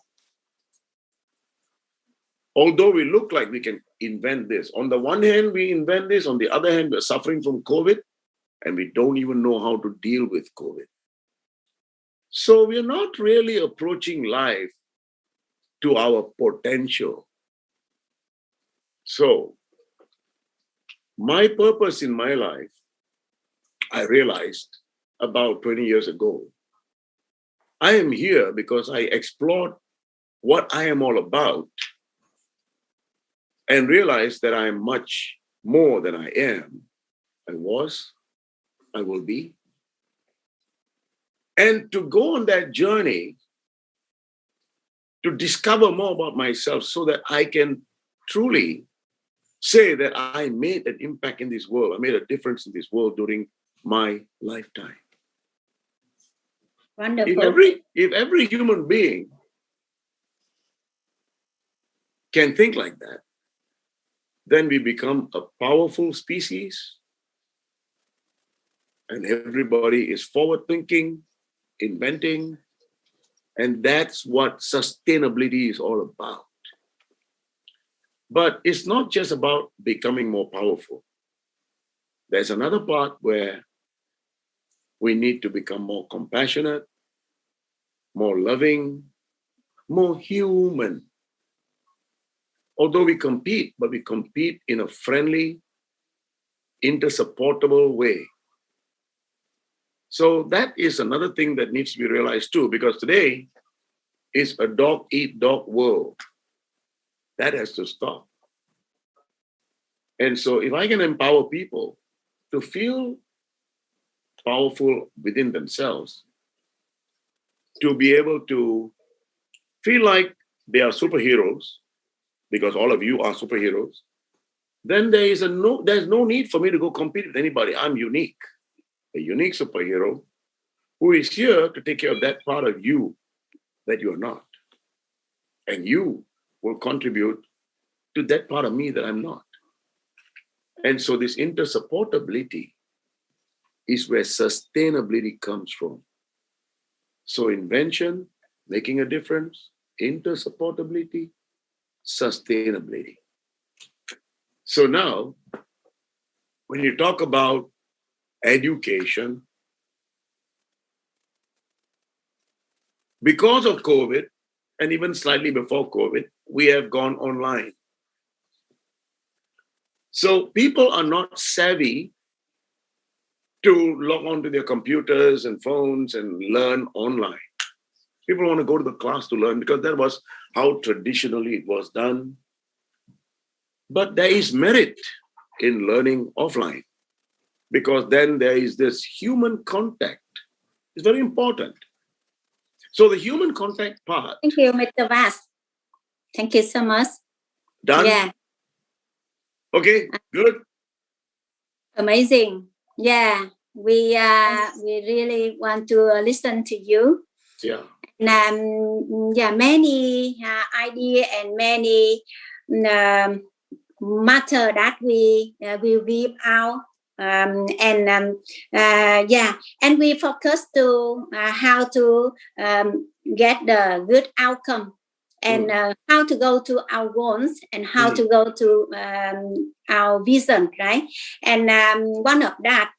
Speaker 8: although we look like we can invent this, on the one hand, we invent this, on the other hand, we're suffering from COVID, and we don't even know how to deal with COVID. So we're not really approaching life to our potential. So my purpose in my life, I realized about 20 years ago. I am here because I explored what I am all about and realized that I am much more than I am, I was, I will be. And to go on that journey, to discover more about myself so that I can truly say that I made an impact in this world. I made a difference in this world during my lifetime.
Speaker 4: Wonderful.
Speaker 8: If every human being can think like that, then we become a powerful species, and everybody is forward-thinking, inventing, and that's what sustainability is all about. But it's not just about becoming more powerful. There's another part where we need to become more compassionate, more loving, more human. Although we compete, but we compete in a friendly, intersupportable way. So that is another thing that needs to be realized too, because today is a dog-eat-dog world. That has to stop. And so if I can empower people to feel powerful within themselves, to be able to feel like they are superheroes, because all of you are superheroes, then there's no need for me to go compete with anybody. I'm unique, a unique superhero who is here to take care of that part of you that you are not. And you will contribute to that part of me that I'm not. And so this intersupportability is where sustainability comes from. So invention, making a difference, intersupportability, sustainability. So now, when you talk about education, because of COVID, and even slightly before COVID, we have gone online. So people are not savvy to log onto their computers and phones and learn online. People want to go to the class to learn because that was how traditionally it was done. But there is merit in learning offline because then there is this human contact. It's very important. So the human contact part.
Speaker 4: Thank you, Mr. Vas. Thank you so much.
Speaker 8: Done?
Speaker 4: Yeah.
Speaker 8: Okay, good.
Speaker 4: Amazing. Yeah, we really want to listen to you.
Speaker 8: Yeah.
Speaker 4: And many idea and many matter that we will give out. And we focus to how to get the good outcome and how to go to our goals and how to go to our vision, right? And one of that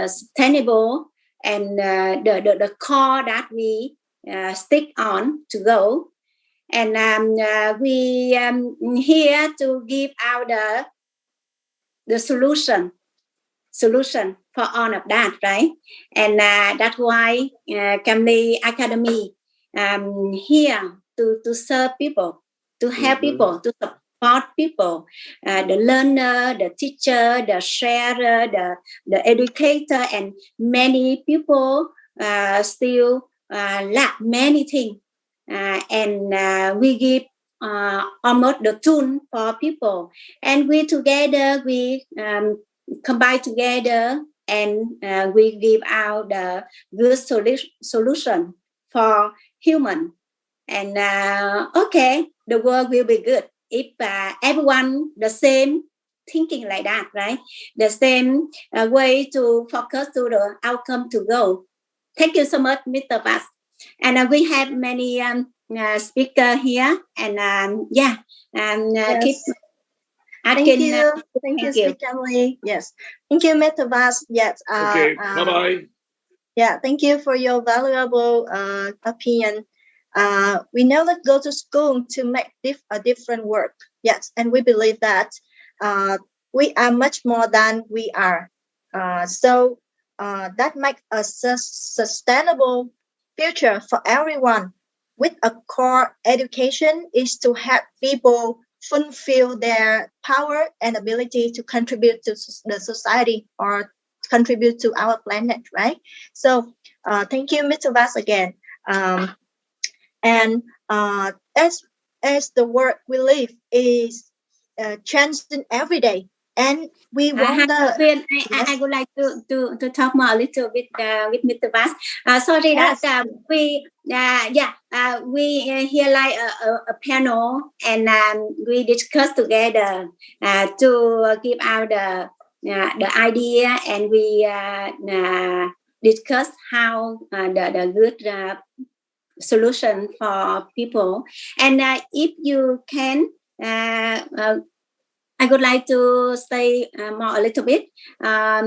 Speaker 4: sustainable and the core that we stick on to go. And we here to give out the solution for all of that, right? And that's why 𝑐𝒏𝒈 Academy here to serve people, to help people, to support people, the learner, the teacher, the sharer, the educator, and many people still lack many things. And we give almost the tool for people. And we together, we combine together and we give out the good solution for human. And okay, the world will be good if everyone the same thinking like that, right? The same way to focus to the outcome to go. Thank you so much, Mr. Vas. And we have many speaker here, and
Speaker 6: Yes.
Speaker 4: keep asking.
Speaker 6: Thank you. Thank you, 𝑫𝒂𝒏𝒈. Yes. Thank you, 𝑀etaVerse. Yes.
Speaker 8: Okay. Bye-bye.
Speaker 6: Yeah. Thank you for your valuable opinion. We never go to school to make a different work. Yes. And we believe that we are much more than we are. So that makes a sustainable future for everyone. With a core education is to help people fulfill their power and ability to contribute to the society or contribute to our planet, right? So thank you, 𝑀etaVerse, again. And as the world we live is changing every day, and we wonder.
Speaker 4: I would like to talk more a little bit with 𝑀etaVerse. Sorry,
Speaker 6: Yes.
Speaker 4: that we here like a panel, and we discuss together to give out the idea, and we discuss how the good solution for people. And if you can, I would like to say more a little bit. I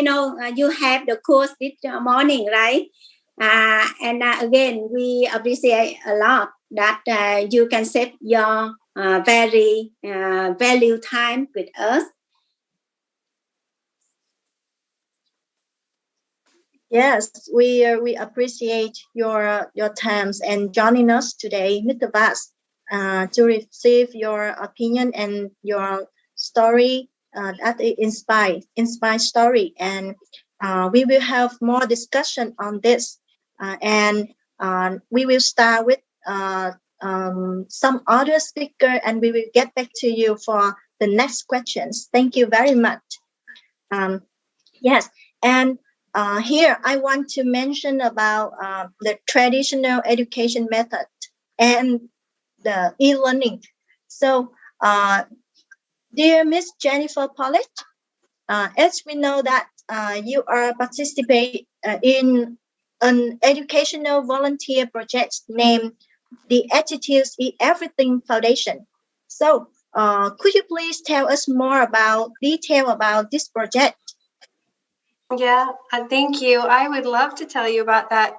Speaker 4: know you have the course this morning, right? And again, we appreciate a lot that you can save your very value time with us.
Speaker 6: Yes, we appreciate your times and joining us today, 𝑀etaVerse, to receive your opinion and your story, that inspire story, and we will have more discussion on this, and we will start with some other speaker, and we will get back to you for the next questions. Thank you very much. Yes, and here I want to mention about the traditional education method and the e-learning. So, dear Miss Jennifer Pollett, as we know that you are participate in an educational volunteer project named the Attitudes in Everything Foundation. So, could you please tell us more detail about this project?
Speaker 5: Yeah, thank you. I would love to tell you about that.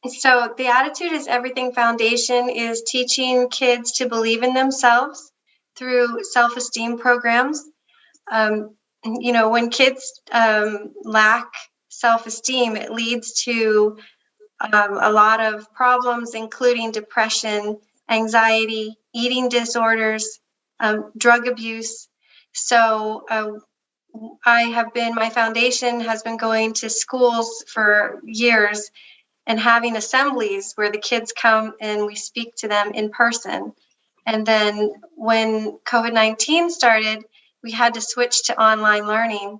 Speaker 5: So the Attitude is Everything Foundation is teaching kids to believe in themselves through self-esteem programs. When kids lack self-esteem, it leads to a lot of problems, including depression, anxiety, eating disorders, drug abuse. So my foundation has been going to schools for years and having assemblies where the kids come and we speak to them in person. And then when COVID-19 started, we had to switch to online learning.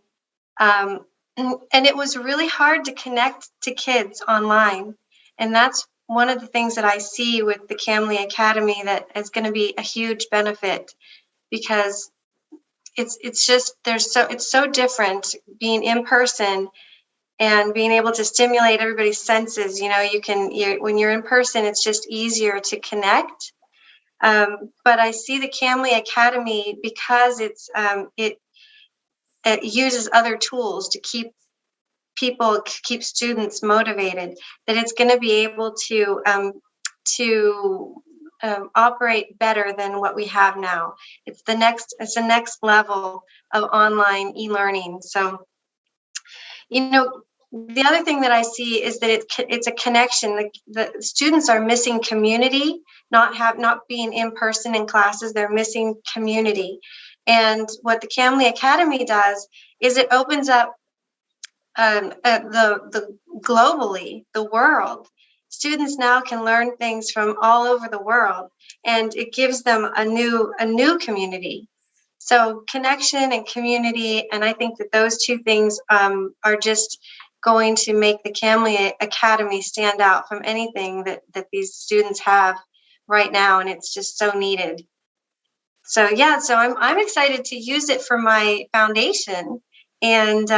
Speaker 5: And it was really hard to connect to kids online. And that's one of the things that I see with the 𝑐𝒂𝒏 Academy that is going to be a huge benefit, because it's so different being in person and being able to stimulate everybody's senses. When you're in person, it's just easier to connect. But I see the 𝑐𝒂𝒏 Academy, because it uses other tools to keep students motivated, that it's going to be able to operate better than what we have now. It's the next level of online e-learning. So, the other thing that I see is that it's a connection. The students are missing community, not being in person in classes. They're missing community. And what the 𝑐𝒂𝒏 Academy does is it opens up the globally, the world. Students now can learn things from all over the world, and it gives them a new community. So connection and community, and I think that those two things are just going to make the 𝑐𝒂𝒏 Academy stand out from anything that these students have right now, and it's just so needed. So yeah, so I'm excited to use it for my foundation, and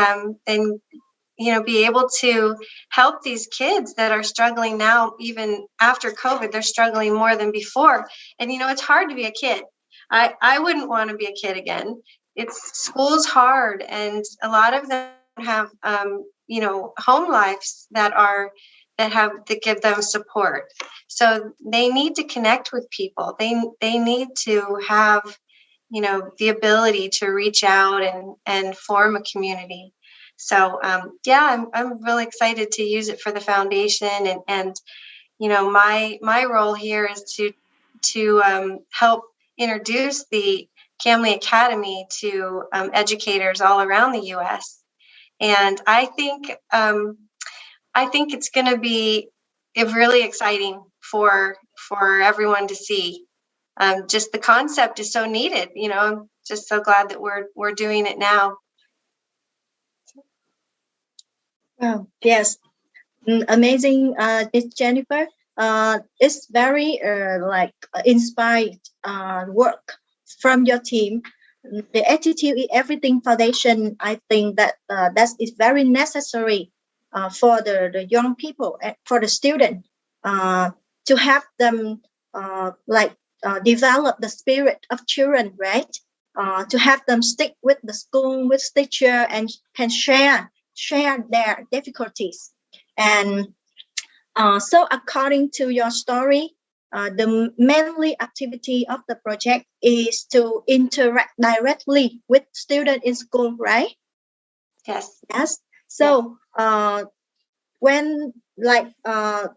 Speaker 5: be able to help these kids that are struggling now. Even after COVID, they're struggling more than before. And it's hard to be a kid. I wouldn't want to be a kid again. School's hard, and a lot of them have home lives that give them support. So they need to connect with people. They need to have the ability to reach out and form a community. So I'm really excited to use it for the foundation, and my role here is to help introduce the 𝐶𝑎𝑚𝐿𝑦 Academy to educators all around the U.S. And I think it's going to be really exciting for everyone to see. Just the concept is so needed. I'm just so glad that we're doing it now.
Speaker 6: Wow, yes, amazing, Miss Jennifer. It's very inspired work from your team. The Attitude is Everything Foundation, I think that is very necessary for the young people, for the student, to have them develop the spirit of children, right? To have them stick with the school, with teacher, and can share their difficulties. And so according to your story, the mainly activity of the project is to interact directly with students in school, right?
Speaker 5: Yes.
Speaker 6: So when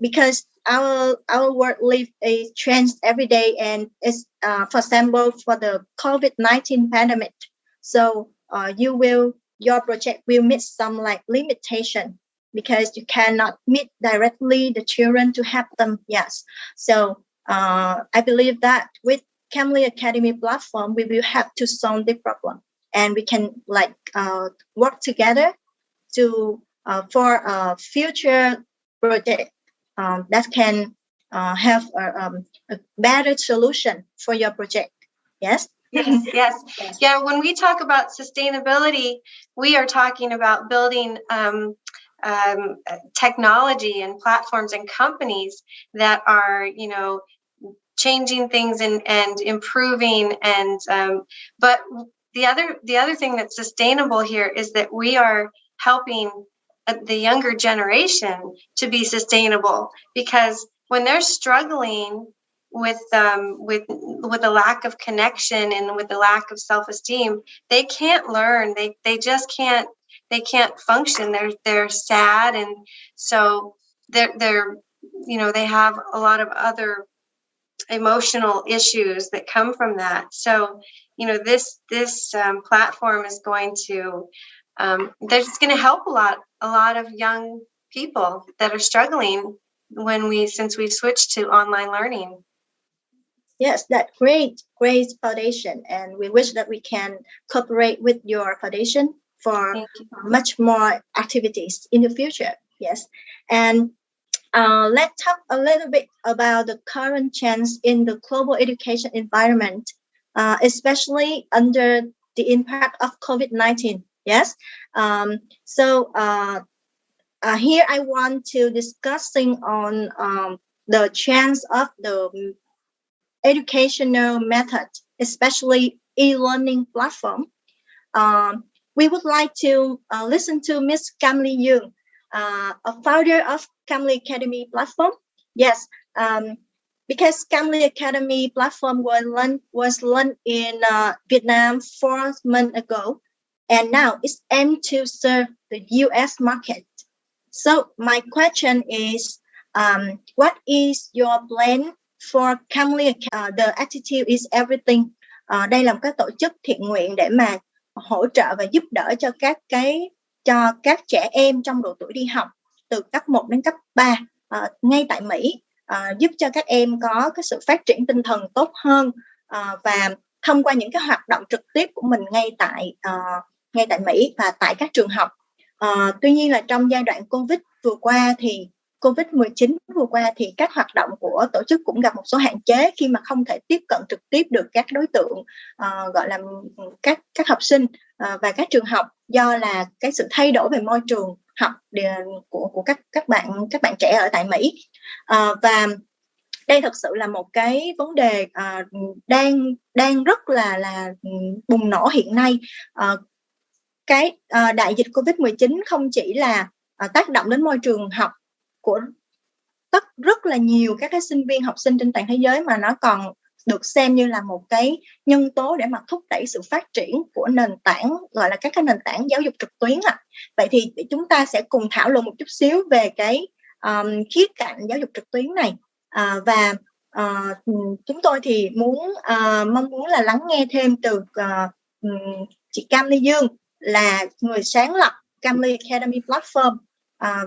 Speaker 6: because our world live a change every day, and it's for example for the COVID-19 pandemic. So your project will meet some limitation, because you cannot meet directly the children to help them. Yes. So I believe that with 𝐶𝑎𝑚𝐿𝑦 Academy platform, we will have to solve the problem, and we can work together to for a future project that can have a better solution for your project. Yes.
Speaker 5: Yes. Yeah. When we talk about sustainability, we are talking about building technology and platforms and companies that are, changing things and improving. And but the other thing that's sustainable here is that we are helping the younger generation to be sustainable, because when they're struggling with the lack of connection and with the lack of self-esteem, they can't learn. They just can't. They can't function. They're sad, and so they're they have a lot of other emotional issues that come from that. So this platform is going to it's going to help a lot of young people that are struggling since we switched to online learning.
Speaker 6: Yes, that's great foundation, and we wish that we can cooperate with your foundation for much more activities in the future. Yes, and let's talk a little bit about the current trends in the global education environment, especially under the impact of COVID-19. Yes, so here I want to discussing on the trends of the educational method, especially e-learning platform. We would like to listen to Miss 𝑐𝒏𝒈, a founder of 𝐶𝑎𝑚𝐿𝑦 Academy platform. Yes, because 𝐶𝑎𝑚𝐿𝑦 Academy platform was launched in Vietnam 4 months ago, and now it's aimed to serve the U.S. market. So my question is, what is your plan for 𝐶𝑎𝑚𝐿𝑦 The Attitude is Everything? Đây là một cái tổ chức thiện nguyện để mà hỗ trợ và giúp đỡ cho các trẻ em trong độ tuổi đi học từ cấp 1 đến cấp 3 ngay tại Mỹ, giúp cho các em có cái sự phát triển tinh thần tốt hơn, và thông qua những cái hoạt động trực tiếp của mình ngay tại Mỹ và tại các trường học. Tuy nhiên là trong giai đoạn COVID-19 vừa qua thì các hoạt động của tổ chức cũng gặp một số hạn chế khi mà không thể tiếp cận trực tiếp được các đối tượng, gọi là các học sinh và các trường học, do là cái sự thay đổi về môi trường học của các bạn trẻ ở tại Mỹ. Và đây thật sự là một cái vấn đề đang rất là bùng nổ hiện nay. Đại dịch Covid-19 không chỉ là tác động đến môi trường học của rất là nhiều các cái sinh viên học sinh trên toàn thế giới, mà nó còn được xem như là một cái nhân tố để mà thúc đẩy sự phát triển của nền tảng, gọi là các cái nền tảng giáo dục trực tuyến. Vậy thì chúng ta sẽ cùng thảo luận một chút xíu về cái khía cạnh giáo dục trực tuyến này, và chúng tôi thì mong muốn là lắng nghe thêm từ chị Cam Ly Dương, là người sáng lập 𝑐𝒏𝒈 Academy Platform.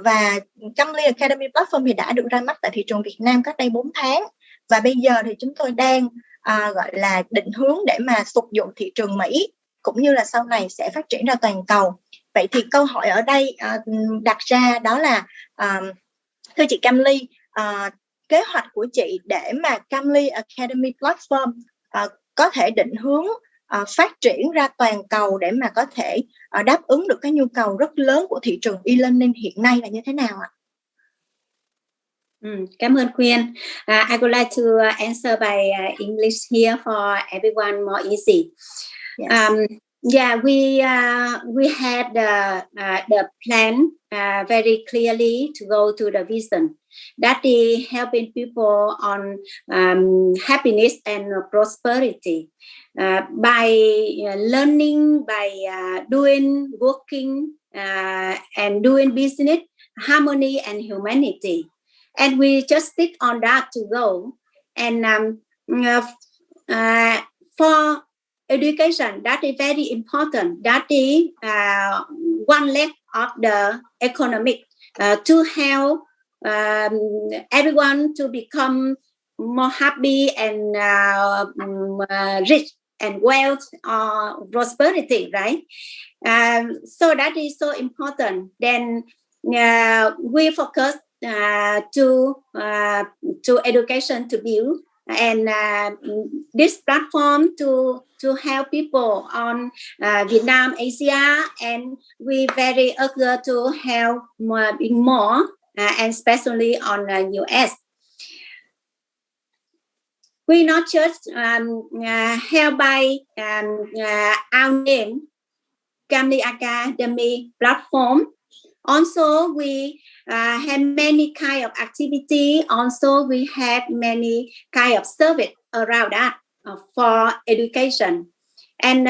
Speaker 6: Và 𝑐𝒏𝒈 Academy Platform thì đã được ra mắt tại thị trường Việt Nam cách đây 4 tháng. Và bây giờ thì chúng tôi đang gọi là định hướng để mà phục vụ thị trường Mỹ, cũng như là sau này sẽ phát triển ra toàn cầu. Vậy thì câu hỏi ở đây đặt ra đó là, thưa chị Cam Ly, kế hoạch của chị để mà 𝑐𝒏𝒈 Academy Platform có thể định hướng phát triển ra toàn cầu để mà có thể đáp ứng được cái nhu cầu rất lớn của thị trường e-learning hiện nay là như thế nào ạ?
Speaker 4: Cảm ơn Quyên. I would like to answer by English here for everyone more easy. Yes. We had the plan very clearly to go to the vision. That is helping people on happiness and prosperity by learning, by doing, working, and doing business, harmony and humanity. And we just stick on that to go. And for education, that is very important. That is one leg of the economic to help everyone to become more happy and rich and wealth or prosperity, right? So that is so important. Then we focus to education to build, and this platform to help people on Vietnam, Asia, and we very eager to help more, and especially on US. We not just help by our name, 𝒂𝒑 Academy Platform. Also, we have many kind of activity. Also, we have many kind of service around that for education. And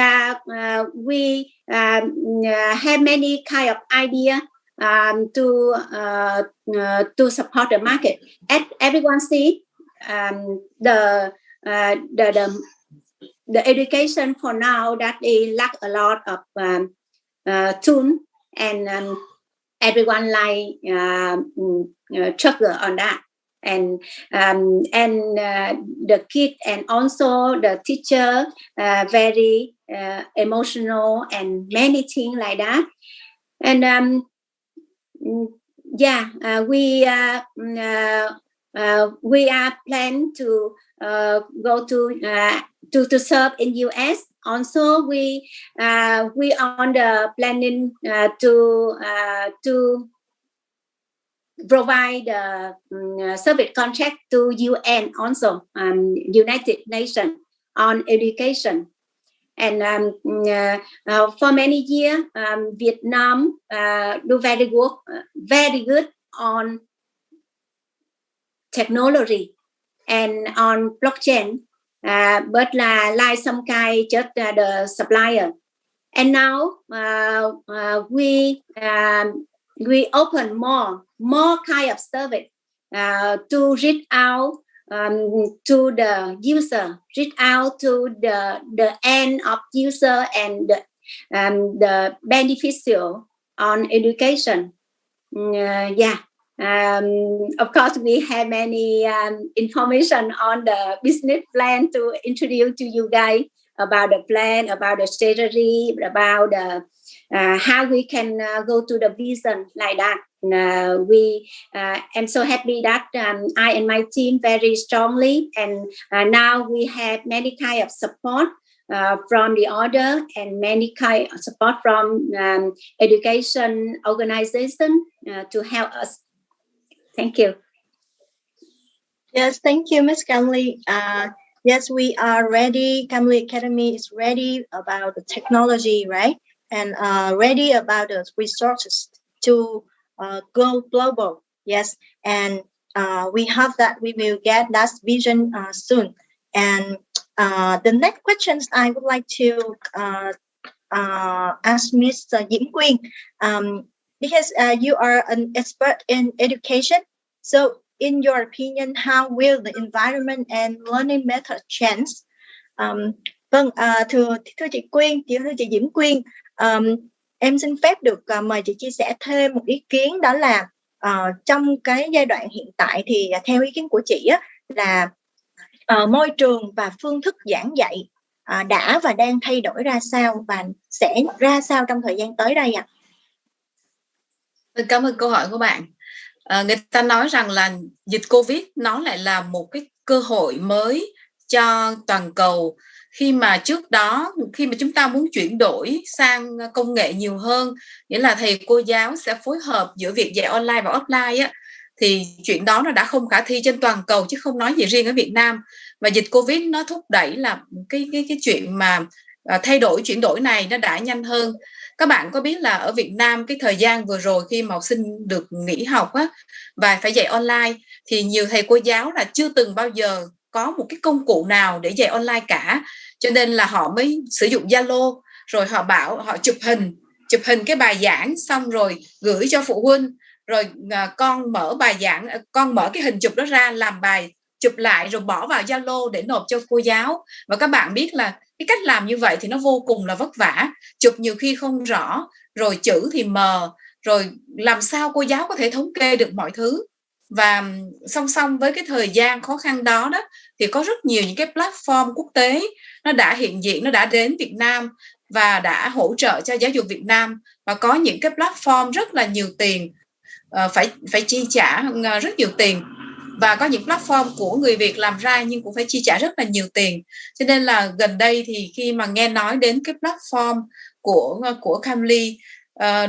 Speaker 4: we have many kind of idea to support the market. As everyone see, the education for now that it lack a lot of tools, and everyone like struggle on that, and the kid and also the teacher very emotional and many things like that. And we are planning to go to serve in US. Also, we on the planning to provide the service contract to UN, also United Nations on education. And for many years, Vietnam do very good on technology and on blockchain, but like some kind just the supplier. And now we open more kind of service to reach out to the user, reach out to the end of user and the beneficial on education. Of course, we have many information on the business plan to introduce to you guys about the plan, about the strategy, about the how we can go to the vision like that. I'm so happy that I and my team very strongly, and now we have many kind of support from the order and many kind of support from education organization to help us. Thank you.
Speaker 6: Yes, thank you, Ms. Kamli. Yes, we are ready. Kamli Academy is ready about the technology, right? And ready about the resources to go global. Yes, and we hope that we will get that vision soon. And the next questions I would like to ask Ms. 𝒂𝒒𝒒, because you are an expert in education. So in your opinion, how will the environment and learning method change? Thưa chị Quyên, thưa chị Diễm Quyên, em xin phép được mời chị chia sẻ thêm một ý kiến, đó là trong cái giai đoạn hiện tại thì theo ý kiến của chị á, là môi trường và phương thức giảng dạy đã và đang thay đổi ra sao và sẽ ra sao trong thời gian tới đây ạ?
Speaker 7: Cảm ơn câu hỏi của bạn. Người ta nói rằng là dịch Covid nó lại là một cái cơ hội mới cho toàn cầu, khi mà trước đó khi mà chúng ta muốn chuyển đổi sang công nghệ nhiều hơn, nghĩa là thầy cô giáo sẽ phối hợp giữa việc dạy online và offline á, thì chuyện đó nó đã không khả thi trên toàn cầu chứ không nói gì riêng ở Việt Nam. Và dịch Covid nó thúc đẩy là cái chuyện mà thay đổi, chuyển đổi này nó đã nhanh hơn. Các bạn có biết là ở Việt Nam cái thời gian vừa rồi khi mà học sinh được nghỉ học á, và phải dạy online, thì nhiều thầy cô giáo là chưa từng bao giờ có một cái công cụ nào để dạy online cả, cho nên là họ mới sử dụng Zalo, rồi họ bảo họ chụp hình cái bài giảng xong rồi gửi cho phụ huynh, rồi con mở bài giảng, con mở cái hình chụp đó ra làm bài, chụp lại rồi bỏ vào Zalo để nộp cho cô giáo. Và các bạn biết là cái cách làm như vậy thì nó vô cùng là vất vả, chụp nhiều khi không rõ, rồi chữ thì mờ, rồi làm sao cô giáo có thể thống kê được mọi thứ. Và song song với cái thời gian khó khăn đó thì có rất nhiều những cái platform quốc tế nó đã hiện diện, nó đã đến Việt Nam và đã hỗ trợ cho giáo dục Việt Nam. Và có những cái platform rất là nhiều tiền, phải chi trả rất nhiều tiền, và có những platform của người Việt làm ra nhưng cũng phải chi trả rất là nhiều tiền. Cho nên là gần đây thì khi mà nghe nói đến cái platform của Kamli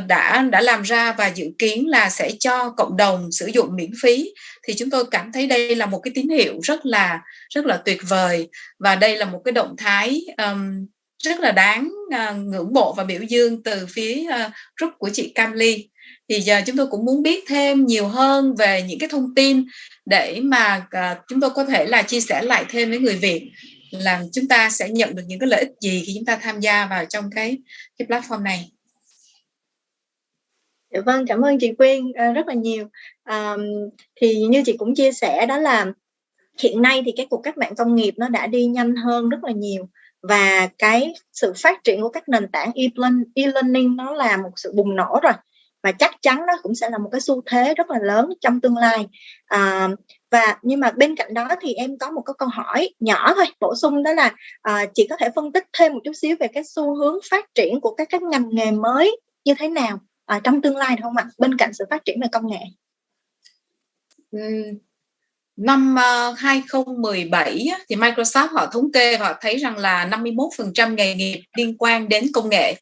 Speaker 7: đã làm ra và dự kiến là sẽ cho cộng đồng sử dụng miễn phí, thì chúng tôi cảm thấy đây là một cái tín hiệu rất là tuyệt vời, và đây là một cái động thái rất là đáng ngưỡng mộ và biểu dương từ phía group của chị Kamli. Thì giờ chúng tôi cũng muốn biết thêm nhiều hơn về những cái thông tin để mà chúng tôi có thể là chia sẻ lại thêm với người Việt là chúng ta sẽ nhận được những cái lợi ích gì khi chúng ta tham gia vào trong cái platform này.
Speaker 6: Vâng, cảm ơn chị Quyên rất là nhiều. Thì như chị cũng chia sẻ, đó là hiện nay thì cái cuộc cách mạng công nghiệp nó đã đi nhanh hơn rất là nhiều, và cái sự phát triển của các nền tảng e-learning nó là một sự bùng nổ rồi, và chắc chắn nó cũng sẽ là một cái xu thế rất là lớn trong tương lai. Nhưng mà bên cạnh đó thì em có một cái câu hỏi nhỏ thôi, bổ sung, đó là chị có thể phân tích thêm một chút xíu về cái xu hướng phát triển của các ngành nghề mới như thế nào trong tương lai được không ạ, bên cạnh sự phát triển về công nghệ?
Speaker 7: Năm 2017 thì Microsoft họ thống kê và họ thấy rằng là 51% nghề nghiệp liên quan đến công nghệ,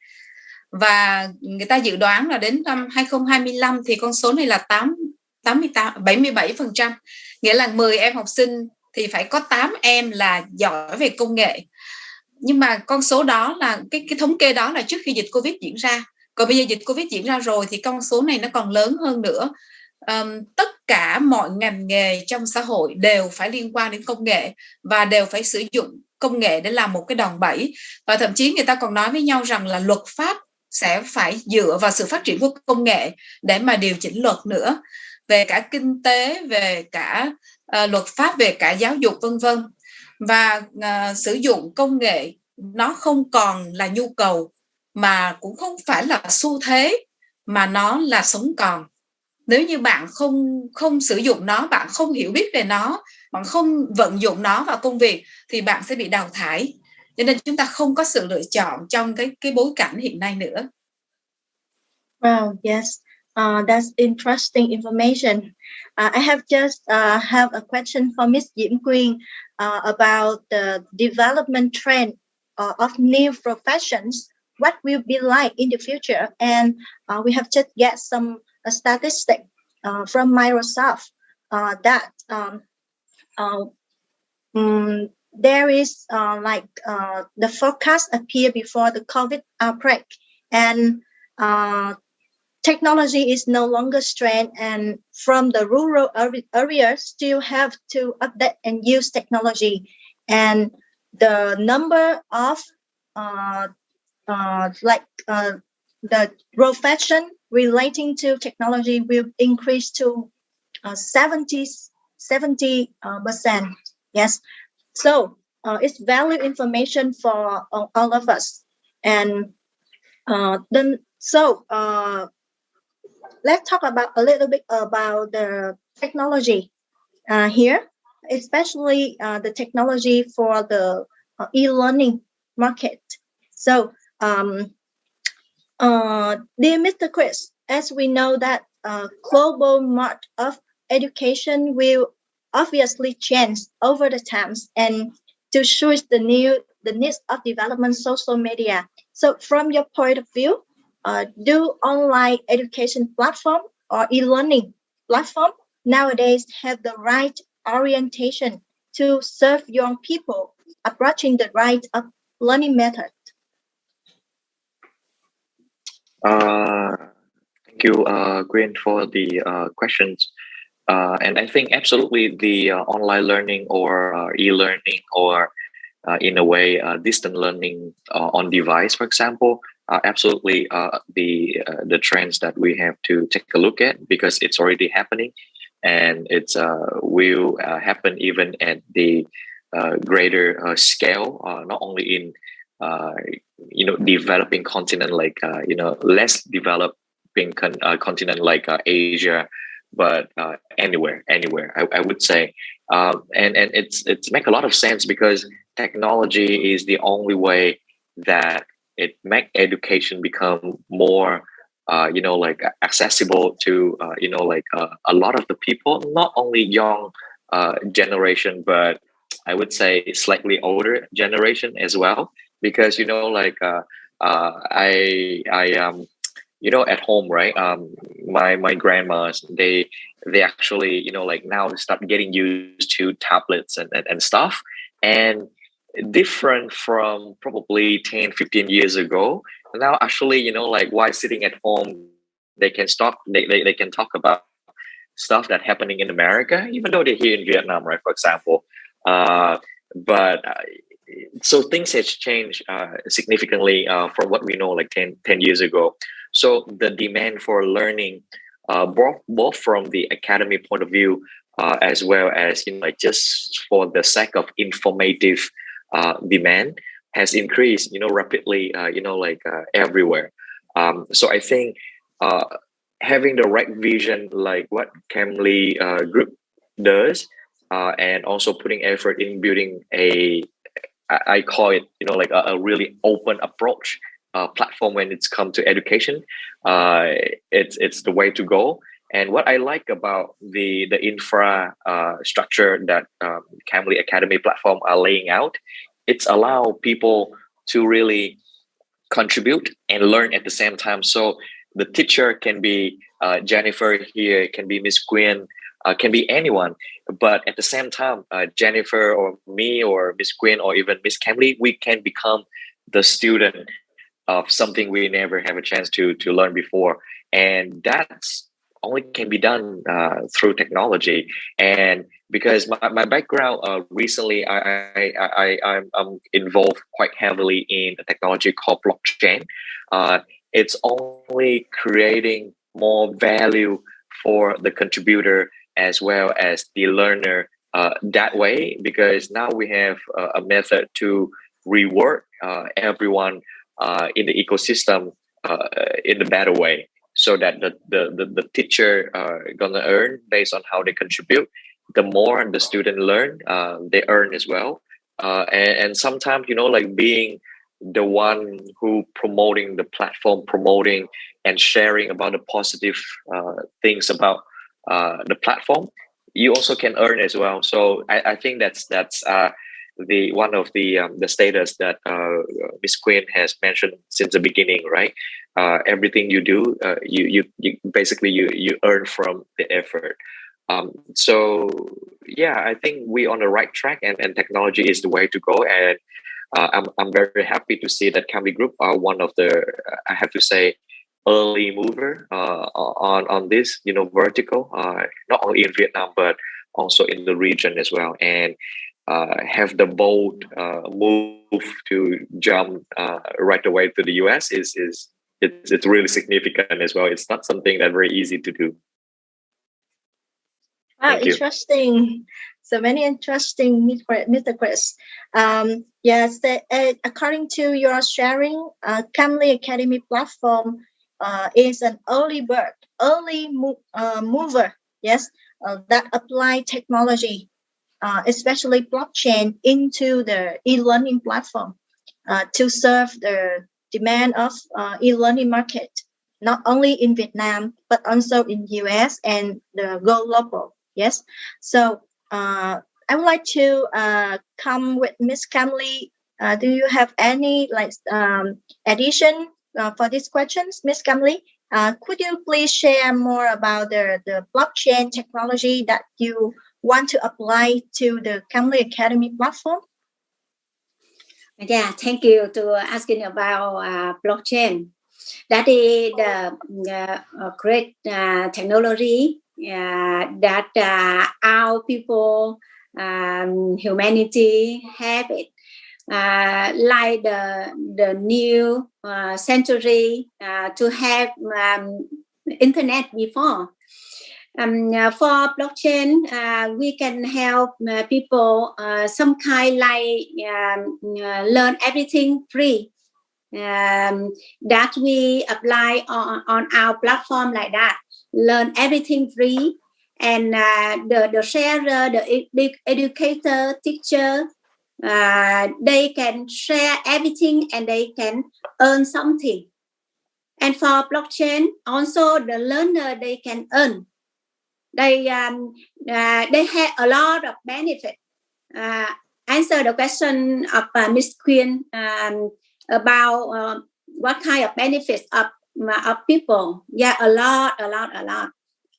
Speaker 7: và người ta dự đoán là đến năm 2025 thì con số này là 77%, nghĩa là 10 em học sinh thì phải có 8 em là giỏi về công nghệ. Nhưng mà con số đó là cái thống kê đó là trước khi dịch Covid diễn ra, còn bây giờ dịch Covid diễn ra rồi thì con số này nó còn lớn hơn nữa. Tất cả mọi ngành nghề trong xã hội đều phải liên quan đến công nghệ và đều phải sử dụng công nghệ để làm một cái đòn bẩy, và thậm chí người ta còn nói với nhau rằng là luật pháp sẽ phải dựa vào sự phát triển của công nghệ để mà điều chỉnh luật nữa, về cả kinh tế, về cả luật pháp, về cả giáo dục vân vân. Và sử dụng công nghệ nó không còn là nhu cầu, mà cũng không phải là xu thế, mà nó là sống còn. Nếu như bạn không sử dụng nó, bạn không hiểu biết về nó, bạn không vận dụng nó vào công việc thì bạn sẽ bị đào thải. Cho nên chúng ta không có sự lựa chọn trong cái bối cảnh hiện nay nữa.
Speaker 6: Wow, yes. That's interesting information. I have just have a question for Ms. 𝒂𝒒𝒒 about the development trend of new professions, what will be like in the future. And we have just get some statistic from Microsoft that there is the forecast appear before the COVID outbreak, and technology is no longer strained, and from the rural areas still have to update and use technology, and the number of the profession relating to technology will increase to 70%. Yes, so it's value information for all of us. And let's talk about a little bit about the technology here, especially the technology for the e-learning market. So, dear Mr. Chris, as we know that global market of education will obviously change over the times, and to suit the needs of development social media. So, from your point of view, do online education platform or e-learning platform nowadays have the right orientation to serve young people approaching the right of learning method?
Speaker 9: Thank you, Gwen, for the questions. And I think absolutely the online learning or e-learning or in a way distant learning on device, for example, are absolutely the trends that we have to take a look at, because it's already happening, and it's will happen even at the greater scale, not only in developing continent like less developing continent like Asia, but anywhere I would say, and it's make a lot of sense, because technology is the only way that it make education become more accessible to a lot of the people, not only young generation, but I would say slightly older generation as well, because at home, right? My grandmas, they actually now start getting used to tablets and stuff, and different from probably 10-15 years ago. Now actually while sitting at home, they can they can talk about stuff that happening in America, even though they're here in Vietnam, right, for example. So things has changed significantly from what we know 10 years ago. So the demand for learning, both from the academic point of view, as well as just for the sake of informative demand, has increased rapidly everywhere. So I think having the right vision, like what 𝑘𝒂𝒏 group does, and also putting effort in building I call it a really open approach platform when it's come to education, it's the way to go. And what I like about the infrastructure that 𝒂𝒂𝒏 Academy platform are laying out, it's allow people to really contribute and learn at the same time. So the teacher can be Jennifer here, can be Miss Gwen, can be anyone. But at the same time, Jennifer or me or Miss Gwen or even Miss 𝒂𝒂𝒏, we can become the student of something we never have a chance to learn before. And that's only can be done through technology. And because my background recently, I'm involved quite heavily in a technology called blockchain. It's only creating more value for the contributor as well as the learner that way, because now we have a method to reward everyone in the ecosystem in a better way, so that the teacher gonna earn based on how they contribute. The more the student learn, they earn as well. And sometimes being the one who promoting the platform, promoting and sharing about the positive things about the platform, you also can earn as well. So I think that's one of the status that Miss Queen has mentioned since the beginning, right? Everything you do, you basically you earn from the effort. So yeah, I think we're on the right track, and technology is the way to go. And I'm very happy to see that Camly Group are one of the, I have to say, early mover on this, vertical, not only in Vietnam but also in the region as well, and have the bold move to jump right away to the US it's really significant as well. It's not something that's very easy to do.
Speaker 6: Wow, interesting. So many interesting, Mr. Chris. Yes, according to your sharing, Camly Academy platform is an early mover. Yes, that apply technology, especially blockchain, into the e-learning platform to serve the demand of e-learning market, not only in Vietnam but also in US and the global. Yes, so I would like to come with Miss Camly. Do you have any addition for these questions, Miss Camly? Could you please share more about the blockchain technology that you want to apply to the Camly Academy platform?
Speaker 4: Yeah, thank you to asking about blockchain. That is the great technology that our people, humanity have it. Like the new century to have internet before. For blockchain, we can help people some kind learn everything free that we apply on our platform like that. Learn everything free, and the sharer, the educator, teacher, they can share everything and they can earn something. And for blockchain, also the learner, they can earn. They have a lot of benefit. Answer the question of Miss Queen about what kind of benefits of people. Yeah, a lot.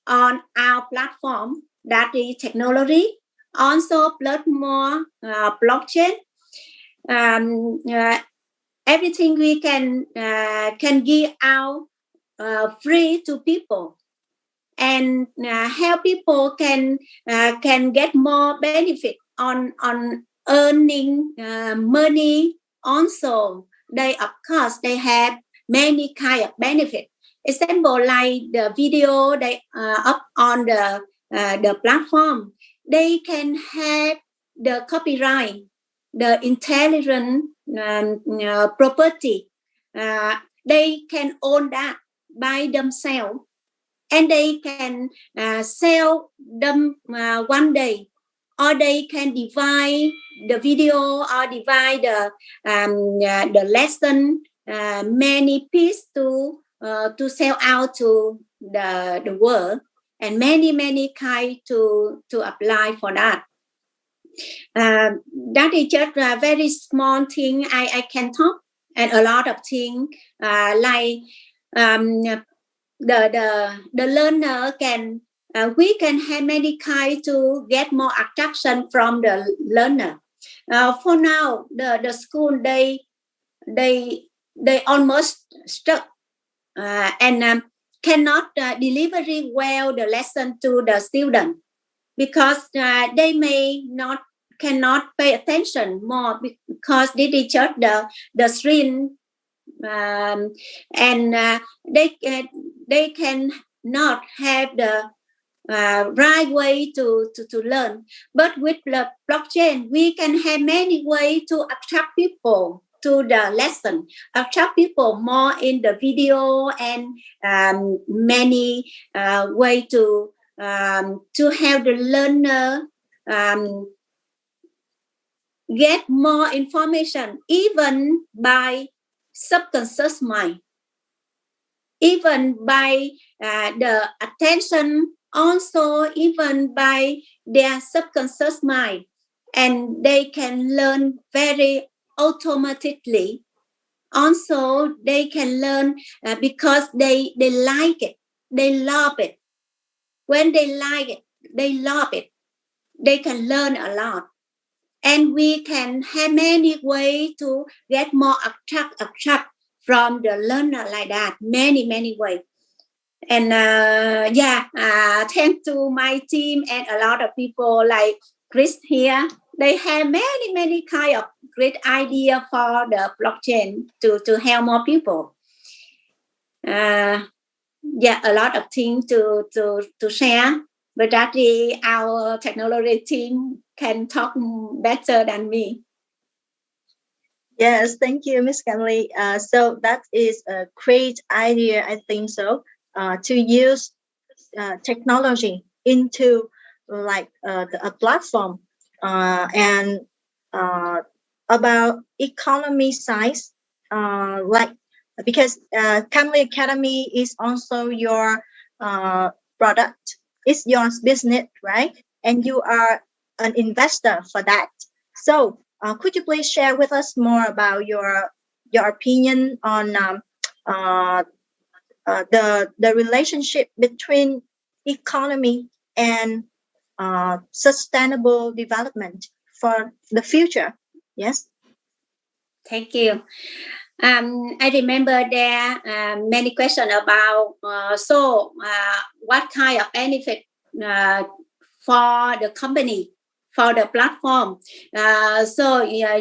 Speaker 4: On our platform, that is technology, also plus more blockchain. Everything we can give out free to people, and help people can get more benefit on earning money. Also, they of course they have many kind of benefit. Example like the video they up on the platform, they can have the copyright, the intelligent property. They can own that by themselves, and they can sell them one day, or they can divide the video or divide the lesson many pieces to sell out to the world, and many kind to apply for that. That is just a very small thing I can talk, and a lot of things like the learner can we can have many kind to get more attraction from the learner. For now, the school they almost stuck and cannot deliver well the lesson to the student, because they cannot pay attention more, because they teacher the screen, and they can not have the right way to learn. But with the blockchain, we can have many ways to attract people to the lesson, attract people more in the video, and many way to help the learner get more information, even by subconscious mind, even by the attention, also even by their subconscious mind. and they can learn very automatically. Also, they can learn because they like it, they love it. When they like it, they love it, they can learn a lot. And we can have many ways to get more attract from the learner like that. Many ways. And thanks to my team and a lot of people like Chris here, they have many kind of great idea for the blockchain to help more people. A lot of things to share, but that our technology team can talk better than me.
Speaker 6: Yes, thank you, Ms. Kamli. So that is a great idea, I think so, to use technology into a platform and about economy size, because Kamli Academy is also your product. It's your business, right? And you are an investor for that. So could you please share with us more about your opinion on the relationship between economy and sustainable development for the future? Yes.
Speaker 4: Thank you. I remember there are many questions about what kind of benefit for the company, for the platform.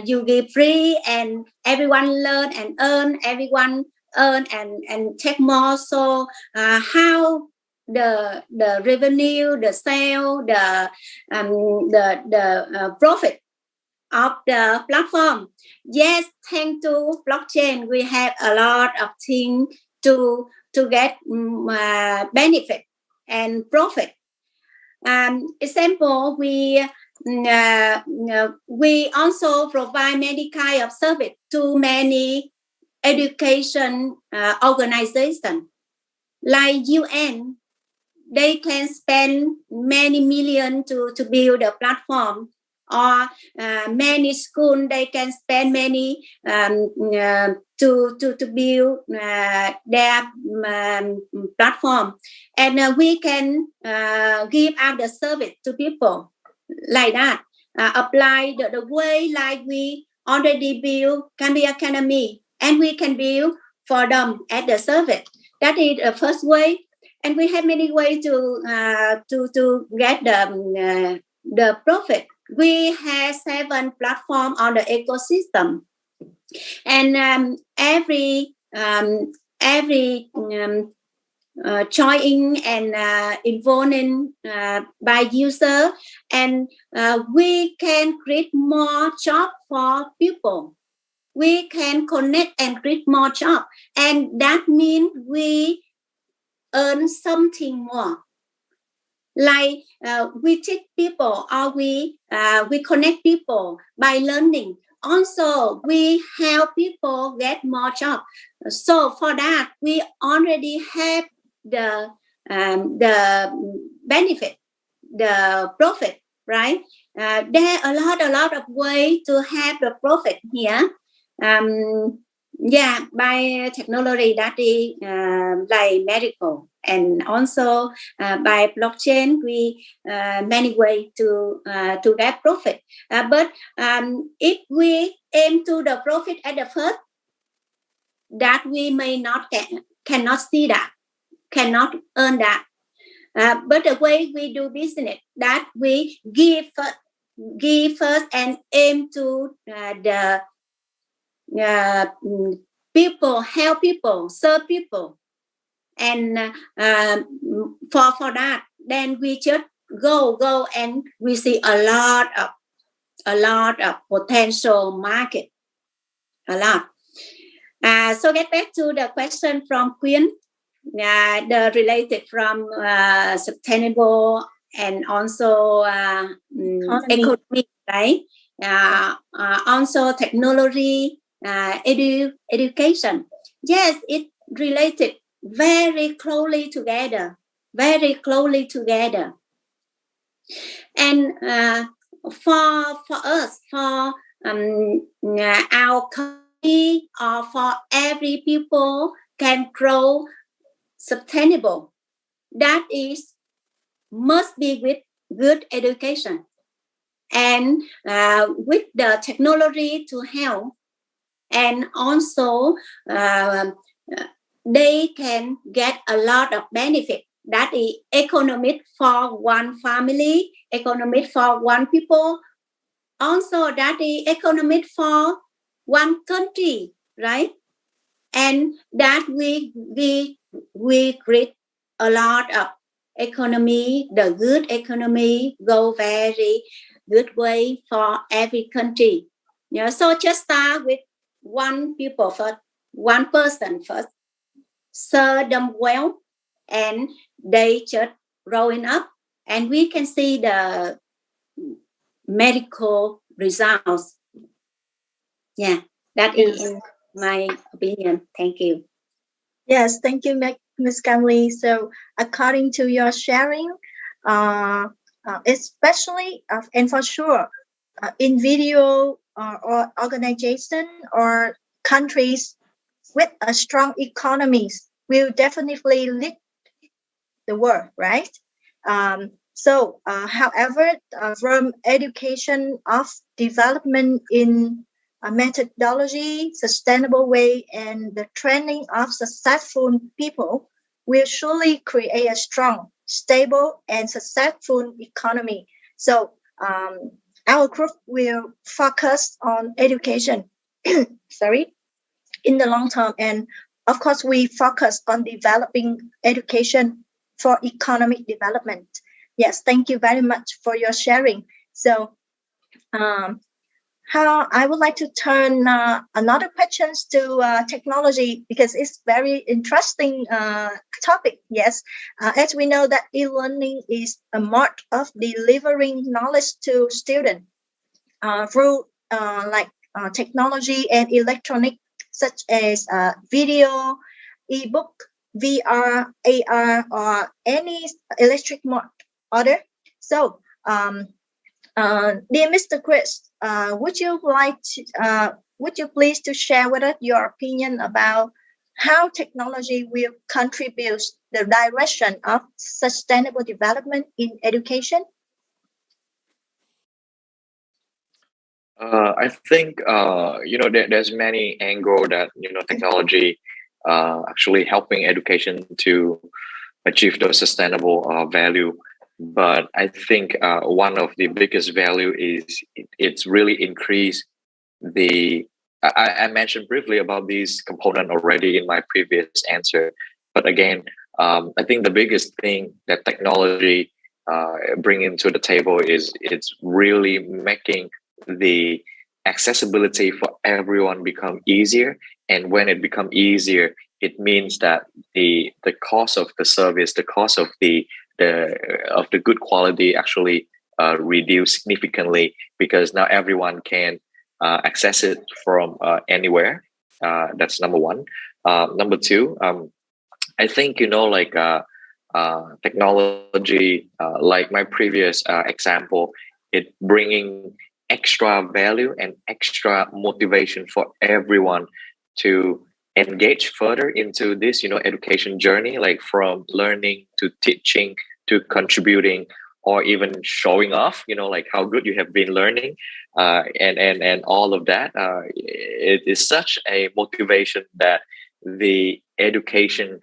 Speaker 4: You give free and everyone learn and earn, everyone earn and take more. So how the revenue, the sale, the profit of the platform? Yes, thanks to blockchain, we have a lot of things to get benefit and profit. Example, we also provide many kind of service to many education organizations like UN. They can spend many millions to build a platform, or many schools they can spend many to build their platform, and we can give out the service to people like that. Apply the way like we already build Kamli Academy, and we can build for them at the service. That is the first way, and we have many ways to get the profit. We have 7 platforms on the ecosystem, and every joining and involving by user, and we can create more job for people. We can connect and create more job, and that means we earn something more. Like we teach people, or we connect people by learning. Also, we help people get more job. So for that, we already have the benefit, the profit, right? There are a lot of ways to have the profit here. By technology that is like medical, and also by blockchain, we many ways to get profit. But if we aim to the profit at the first, that we may not cannot see that, cannot earn that. But the way we do business, that we give first and aim to the people, help people, serve people, and for that, then we just go and we see a lot of potential market, a lot. So get back to the question from Quyên, the related from sustainable and also economy, right? Also technology, education. Yes, it related very closely together. And for us, for our country, or for every people can grow sustainable, that is must be with good education and with the technology to help, and also they can get a lot of benefit. That is economic for one family, economic for one people, also that is economic for one country, right? And that we create a lot of economy, the good economy go very good way for every country. So just start with one people first, one person first, serve them well, and they just growing up, and we can see the medical results. Yeah, that is in my opinion. Thank you.
Speaker 6: Yes, thank you, Ms. Kamli. So according to your sharing, especially and for sure, individual or organization or countries with a strong economies will definitely lead the world, right? However, from education of development in a methodology, sustainable way, and the training of successful people will surely create a strong, stable, and successful economy. So our group will focus on education, in the long term. And of course, we focus on developing education for economic development. Yes, thank you very much for your sharing. So how I would like to turn another questions to technology, because it's very interesting topic. Yes, as we know that e-learning is a mode of delivering knowledge to students through technology and electronic, such as video, ebook, VR, AR, or any electric mode order. So, dear Mr. Chris, would you please to share with us your opinion about how technology will contribute the direction of sustainable development in education?
Speaker 9: I think there's many angles that technology actually helping education to achieve the sustainable value. But I think one of the biggest value is it's really increased the. I mentioned briefly about these component already in my previous answer, but again, I think the biggest thing that technology bring into the table is it's really making the accessibility for everyone become easier. And when it become easier, it means that the cost of the service, the cost of the good quality actually reduce significantly, because now everyone can access it from anywhere. That's number one. Number two, I think technology, like my previous example, it bringing extra value and extra motivation for everyone to engage further into this education journey, like from learning to teaching to contributing, or even showing off like how good you have been learning, and all of that. It is such a motivation that the education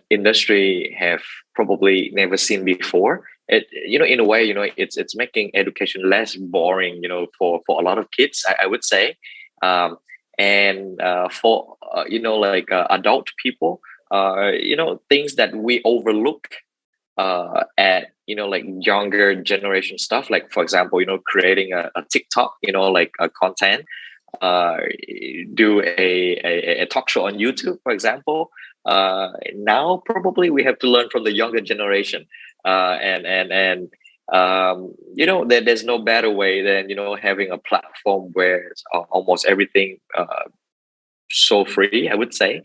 Speaker 9: industry have probably never seen before. It in a way it's making education less boring for a lot of kids, I would say, and for adult people, things that we overlook at younger generation stuff, like for example creating a TikTok, a content, do a talk show on YouTube, for example. Now probably we have to learn from the younger generation, there's no better way than having a platform where it's almost everything so free, I would say,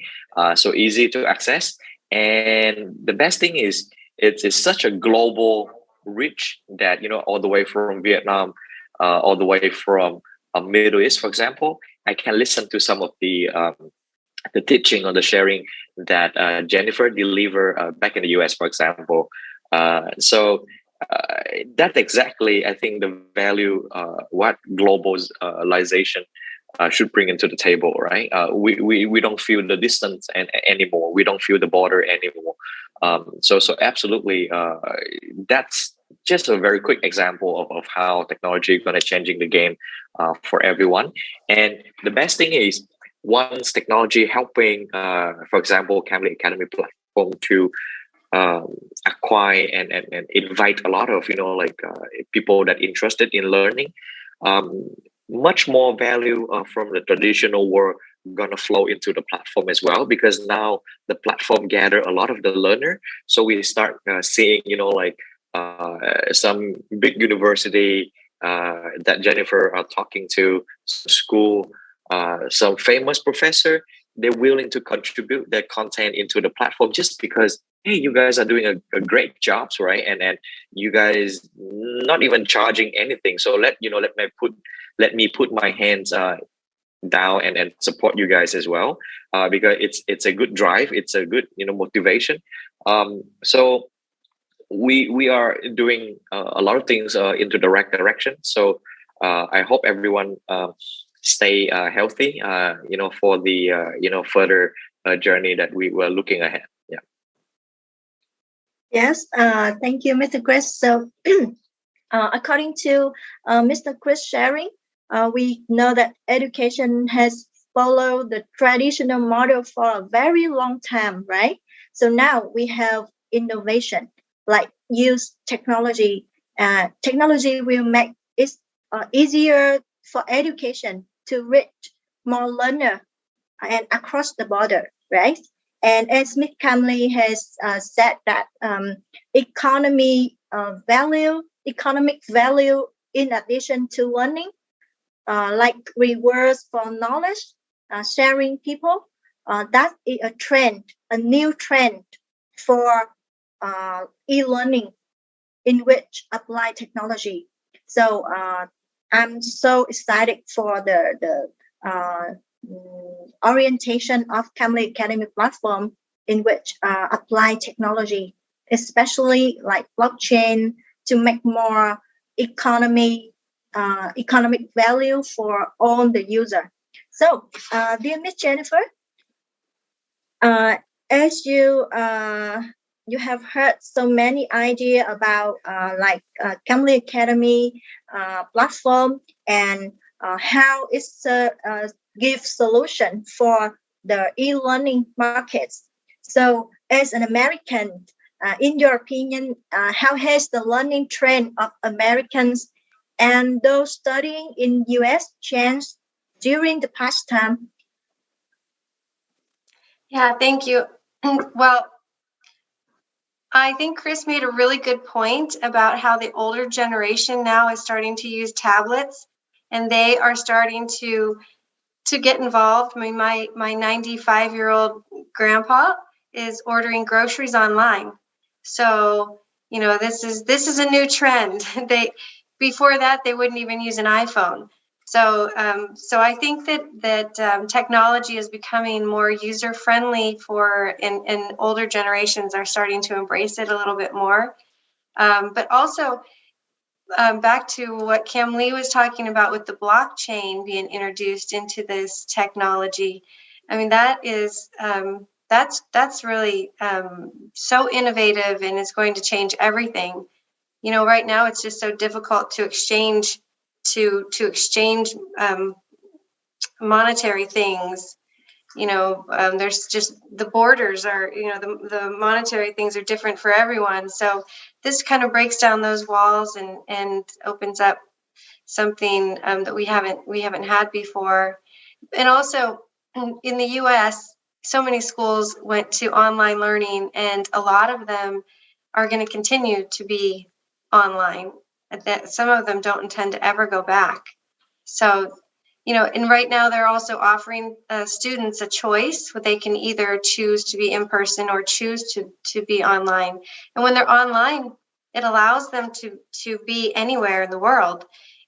Speaker 9: so easy to access. And the best thing is it's such a global reach that all the way from Vietnam all the way from Middle East, for example, I can listen to some of the teaching or the sharing that Jennifer delivered back in the US, for example. So that's exactly, I think, the value what globalization should bring into the table, right? We don't feel the distance anymore. We don't feel the border anymore. So absolutely, that's just a very quick example of how technology is going to changing the game for everyone. And the best thing is, once technology helping, for example, 𝐶𝑎𝑚𝐿𝑦 Academy platform to acquire and invite a lot of people that interested in learning, much more value from the traditional world gonna flow into the platform as well, because now the platform gather a lot of the learner. So we start seeing some big university that Jennifer are talking to, school, some famous professor, they're willing to contribute their content into the platform just because, hey, you guys are doing a great job, right? And you guys not even charging anything. So let me put my hands down and support you guys as well, because it's a good drive, it's a good motivation. So we are doing a lot of things into the right direction. So I hope everyone stay healthy, for the further journey that we were looking ahead. Yeah.
Speaker 6: Yes. Thank you, Mr. Chris. So, according to Mr. Chris sharing, we know that education has followed the traditional model for a very long time, right? So now we have innovation, like use technology. Technology will make it easier for education to reach more learner and across the border, right? And as 𝑫𝒂𝒏 has said that economic value in addition to learning, like rewards for knowledge, sharing people, that is a trend, a new trend for e-learning in which apply technology. So I'm so excited for the orientation of 𝒂𝒏 Academy platform in which apply technology, especially like blockchain, to make more economic value for all the user. So, dear Miss Jennifer, as you have heard so many ideas about 𝒂𝒏 Academy platform and how it's give solution for the e-learning markets. So, as an American, in your opinion, how has the learning trend of Americans and those studying in US changed during the past time?
Speaker 5: Yeah, thank you. Well, I think Chris made a really good point about how the older generation now is starting to use tablets, and they are starting to get involved. I mean, my 95-year-old grandpa is ordering groceries online. So, this is a new trend. Before that, they wouldn't even use an iPhone. So I think that technology is becoming more user friendly and older generations are starting to embrace it a little bit more. But also, back to what 𝒂𝒏 was talking about with the blockchain being introduced into this technology. I mean, that is that's really so innovative, and it's going to change everything. Right now it's just so difficult to exchange monetary things. There's just the borders are, the monetary things are different for everyone. So this kind of breaks down those walls and opens up something that we haven't had before. And also in the US, so many schools went to online learning, and a lot of them are going to continue to be online. Some of them don't intend to ever go back. So, and right now they're also offering students a choice where they can either choose to be in person or choose to be online. And when they're online, it allows them to be anywhere in the world.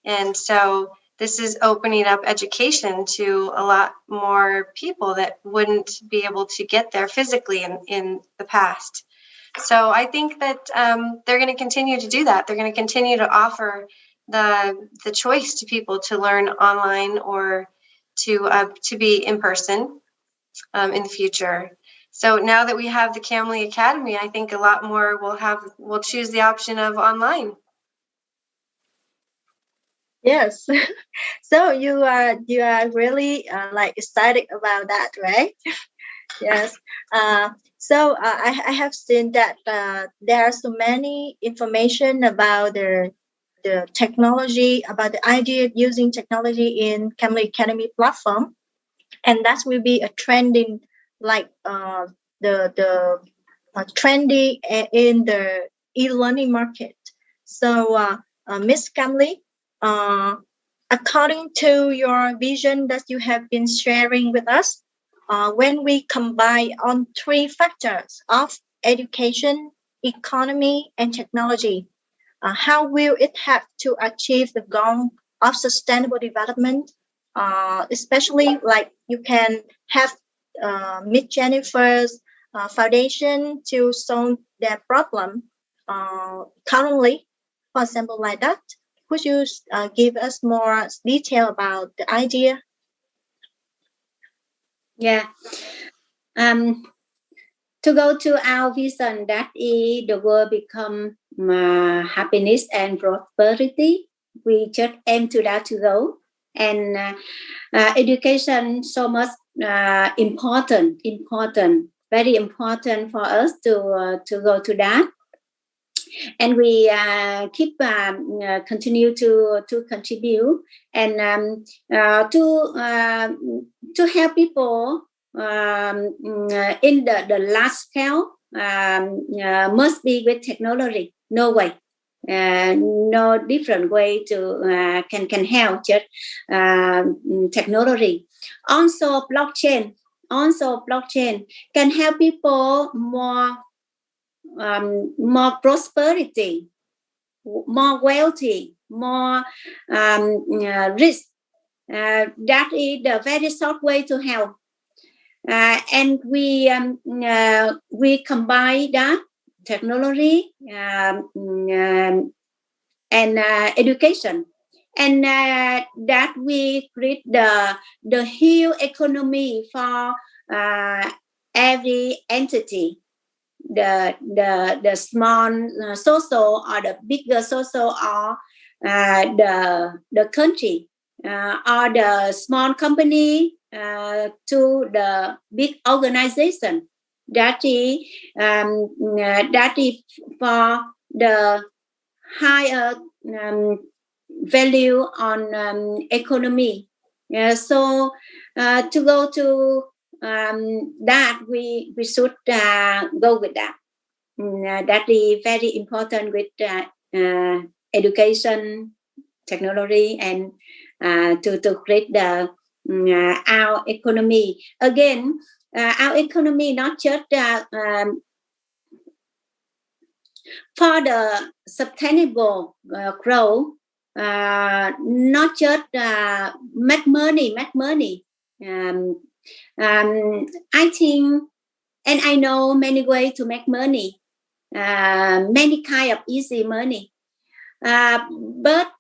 Speaker 5: And so this is opening up education to a lot more people that wouldn't be able to get there physically in the past. So I think that they're going to continue to do that. They're going to continue to offer the choice to people to learn online or to be in person in the future. So now that we have the 𝑐𝒂𝒏 Academy, I think a lot more will choose the option of online.
Speaker 6: Yes. So you are really like excited about that, right? Yes. So I have seen that there are so many information about the technology, about the idea using technology in 𝒂𝒏 Academy platform, and that will be a trending like the trendy in the e-learning market. So Miss 𝒂𝒏, according to your vision that you have been sharing with us, when we combine on three factors of education, economy, and technology, how will it help to achieve the goal of sustainable development? Especially like you can have 𝑪𝒓𝒊𝒔's foundation to solve their problem currently, for example, like that. Could you give us more detail about the idea?
Speaker 4: Yeah. To go to our vision, that is the world become happiness and prosperity. We just aim to that to go. And education so much important, very important for us to go to that. And we keep continue to contribute and to help people in the large scale. Must be with technology. No way, no different way to can help just technology. Also blockchain can help people more prosperity, more wealthy, more rich. That is the very short way to help. And we combine that technology and education, and that we create the whole economy for every entity. The small social or the bigger social or the country or the small company to the big organization. That is for the higher value on economy. So to go to that we should go with that. That is very important with education, technology, and to create the our economy. Again, our economy not just for the sustainable growth, not just make money. I think, and I know many ways to make money, many kind of easy money. But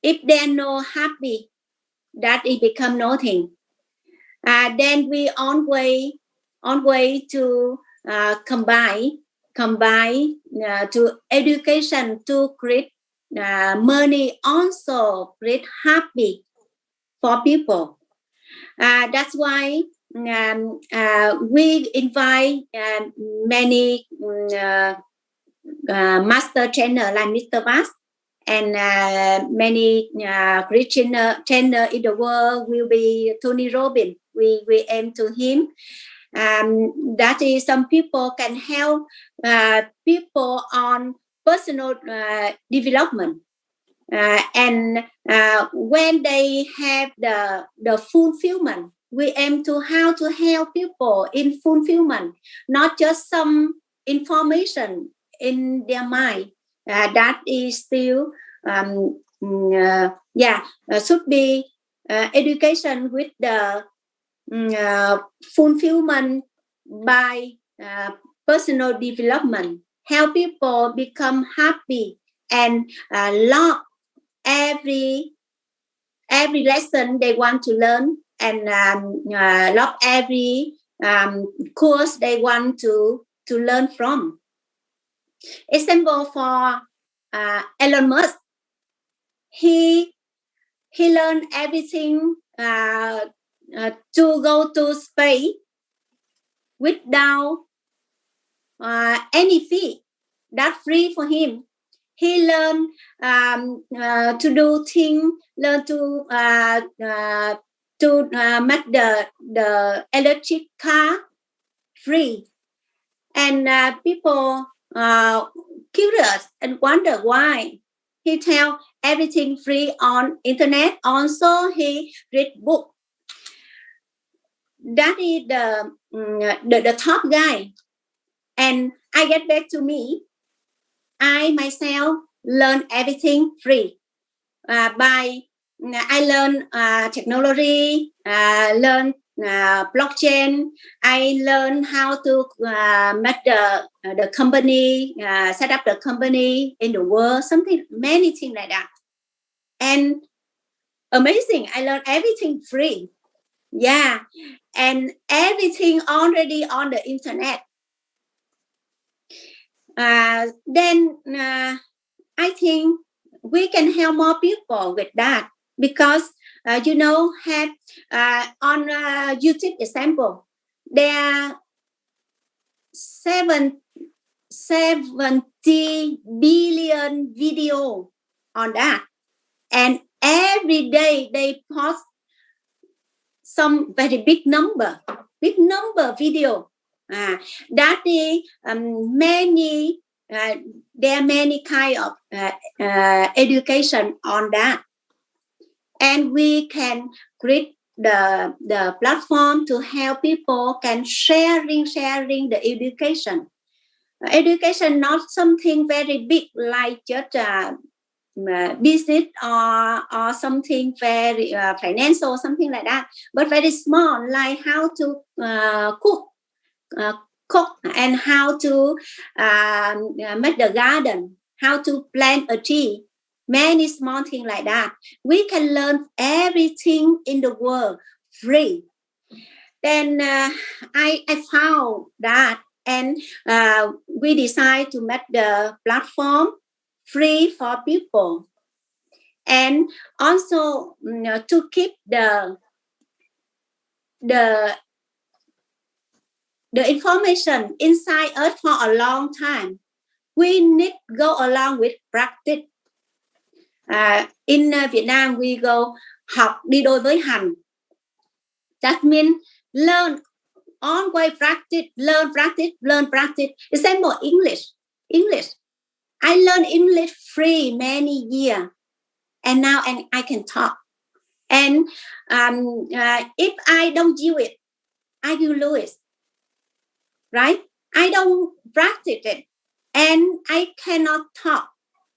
Speaker 4: if they're no happy, that it become nothing. Then we on way to combine to education to create money, also create happy for people. That's why we invite many master trainer like Mr. Bass and many great trainer in the world will be Tony Robbins. We aim to him. That is, some people can help people on personal development. And when they have the fulfillment, we aim to how to help people in fulfillment, not just some information in their mind that is still should be education with the fulfillment by personal development, help people become happy and love every lesson they want to learn, and love every course they want to learn from. Example for Elon Musk, he learned everything to go to space without any fee. That's free for him. He learned to do things, learn to make the electric car free, and people curious and wonder why. He tell everything free on internet. Also, he read book. That is the top guy. And I get back to me. I myself learn everything free. I learn technology, learn blockchain. I learn how to make the company, set up the company in the world, many things like that. And amazing, I learned everything free. Yeah, and everything already on the internet. Then I think we can help more people with that, because have on YouTube example, there are 70 billion video on that, and every day they post some very big number video. That is many. There are many kind of education on that, and we can create the platform to help people can sharing the education. Education not something very big like just business or something very financial, something like that, but very small, like how to cook and how to make the garden, how to plant a tree, many small things like that. We can learn everything in the world free. Then I found that, and we decided to make the platform free for people, and also to keep the information inside us for a long time. We need go along with practice. In Vietnam, we go học đi đôi với hành. That means learn, always practice, learn, practice. Example, English. I learned English free many years, and now I can talk. And if I don't use it, I will lose it. Right? I don't practice it, and I cannot talk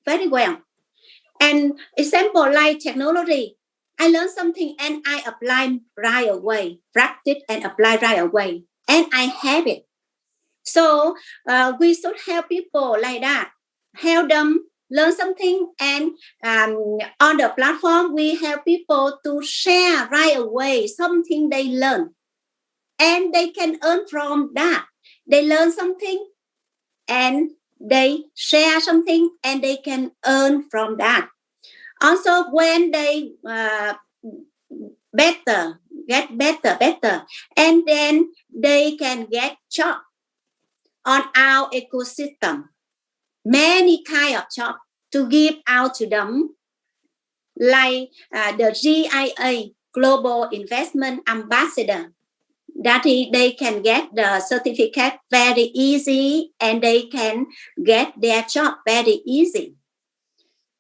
Speaker 4: very well. And example like technology, I learn something and I apply right away, practice and apply right away, and I have it. So we should help people like that, help them learn something, and on the platform we help people to share right away something they learn, and they can earn from that. They learn something and they share something, and they can earn from that. Also, when they get better, and then they can get job on our ecosystem. Many kind of job to give out to them, like the GIA, Global Investment Ambassador. That is, they can get the certificate very easy, and they can get their job very easy.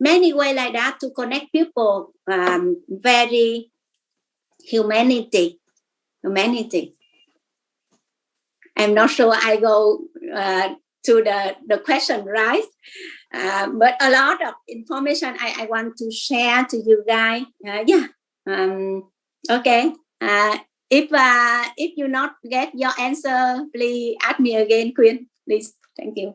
Speaker 4: Many ways like that to connect people, very humanity. I'm not sure I go to the question, right? But a lot of information I want to share to you guys. Okay. If you not get your answer, please ask me again, Quyên. Please. Thank you.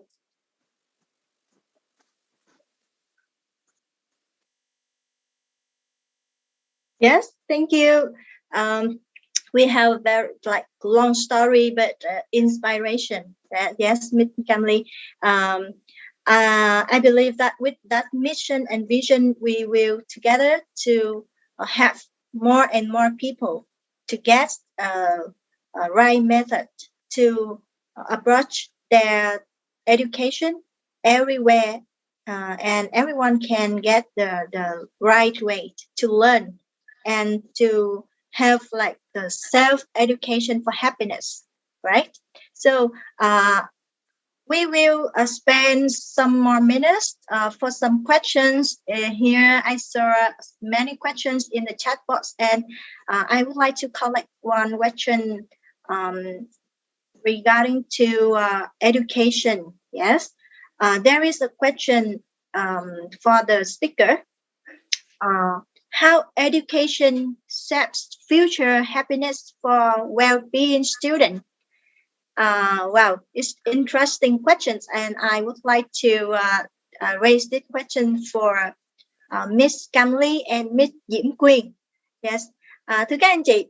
Speaker 6: Yes, thank you. We have very long story, but inspiration. Yes, Ms. Kamli. I believe that with that mission and vision, we will together to have more and more people to get a right method to approach their education everywhere, and everyone can get the right way to learn and to have like the self-education for happiness, right? So we will spend some more minutes for some questions. Here I saw many questions in the chat box, and I would like to collect one question regarding to education. Yes, there is a question for the speaker. How education shapes future happiness for well-being students? Wow, it's interesting questions, and I would like to raise this question for Miss Kamli and Miss 𝑠𝒐𝒏𝒈. Yes, thưa các anh chị,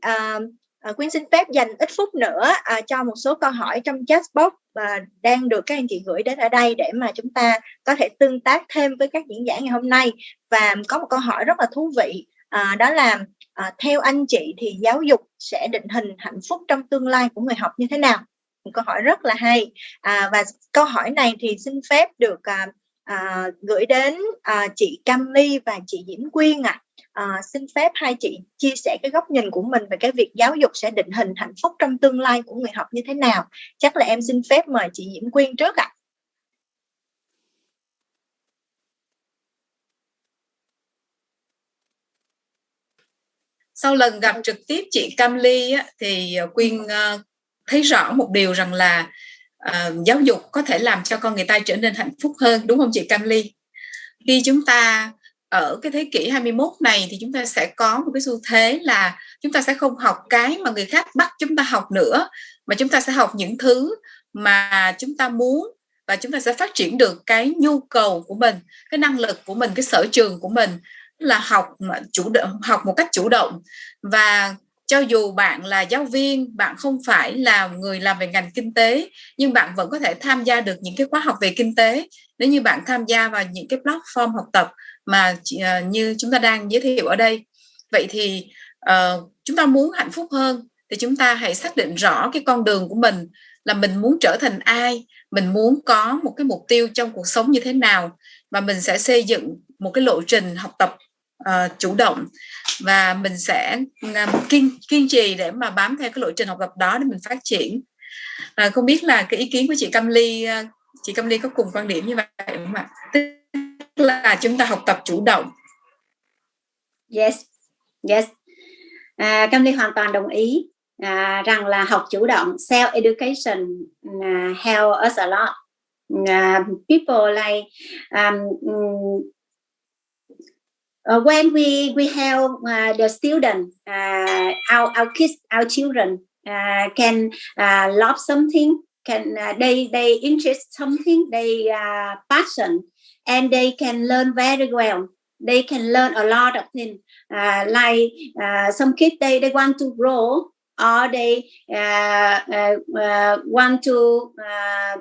Speaker 6: Quyên xin phép dành ít phút nữa cho một số câu hỏi trong chat box đang được các anh chị gửi đến ở đây để mà chúng ta có thể tương tác thêm với các diễn giả ngày hôm nay. Và có một câu hỏi rất là thú vị, đó là theo anh chị thì giáo dục sẽ định hình hạnh phúc trong tương lai của người học như thế nào? Một câu hỏi rất là hay, và câu hỏi này thì xin phép được gửi đến chị Kamli và chị 𝒂𝒐𝒏𝒈 ạ. Xin phép hai chị chia sẻ cái góc nhìn của mình về cái việc giáo dục sẽ định hình hạnh phúc trong tương lai của người học như thế nào. Chắc là em xin phép mời chị 𝒂𝒂𝒈 trước ạ.
Speaker 7: Sau lần gặp trực tiếp chị Kamli thì Quyên thấy rõ một điều rằng là giáo dục có thể làm cho con người ta trở nên hạnh phúc hơn, đúng không chị Kamli? Khi chúng ta ở cái thế kỷ 21 này thì chúng ta sẽ có một cái xu thế là chúng ta sẽ không học cái mà người khác bắt chúng ta học nữa, mà chúng ta sẽ học những thứ mà chúng ta muốn, và chúng ta sẽ phát triển được cái nhu cầu của mình, cái năng lực của mình, cái sở trường của mình, là học một cách chủ động. Và cho dù bạn là giáo viên, bạn không phải là người làm về ngành kinh tế, nhưng bạn vẫn có thể tham gia được những cái khóa học về kinh tế nếu như bạn tham gia vào những cái platform học tập mà như chúng ta đang giới thiệu ở đây. Vậy thì chúng ta muốn hạnh phúc hơn thì chúng ta hãy xác định rõ cái con đường của mình, là mình muốn trở thành ai, mình muốn có một cái mục tiêu trong cuộc sống như thế nào, và mình sẽ xây dựng một cái lộ trình học tập chủ động, và mình sẽ kiên trì để mà bám theo cái lộ trình học tập đó để mình phát triển. Không biết là cái ý kiến của chị Kamli có cùng quan điểm như vậy không ạ? Tức là chúng ta học tập chủ động.
Speaker 4: Yes. Kamli hoàn toàn đồng ý rằng là học chủ động, self-education help us a lot. People like when we help the student, our kids, our children can love something, can they interest something, they passion, and they can learn very well. They can learn a lot of things. Like some kids, they want to grow, or they want to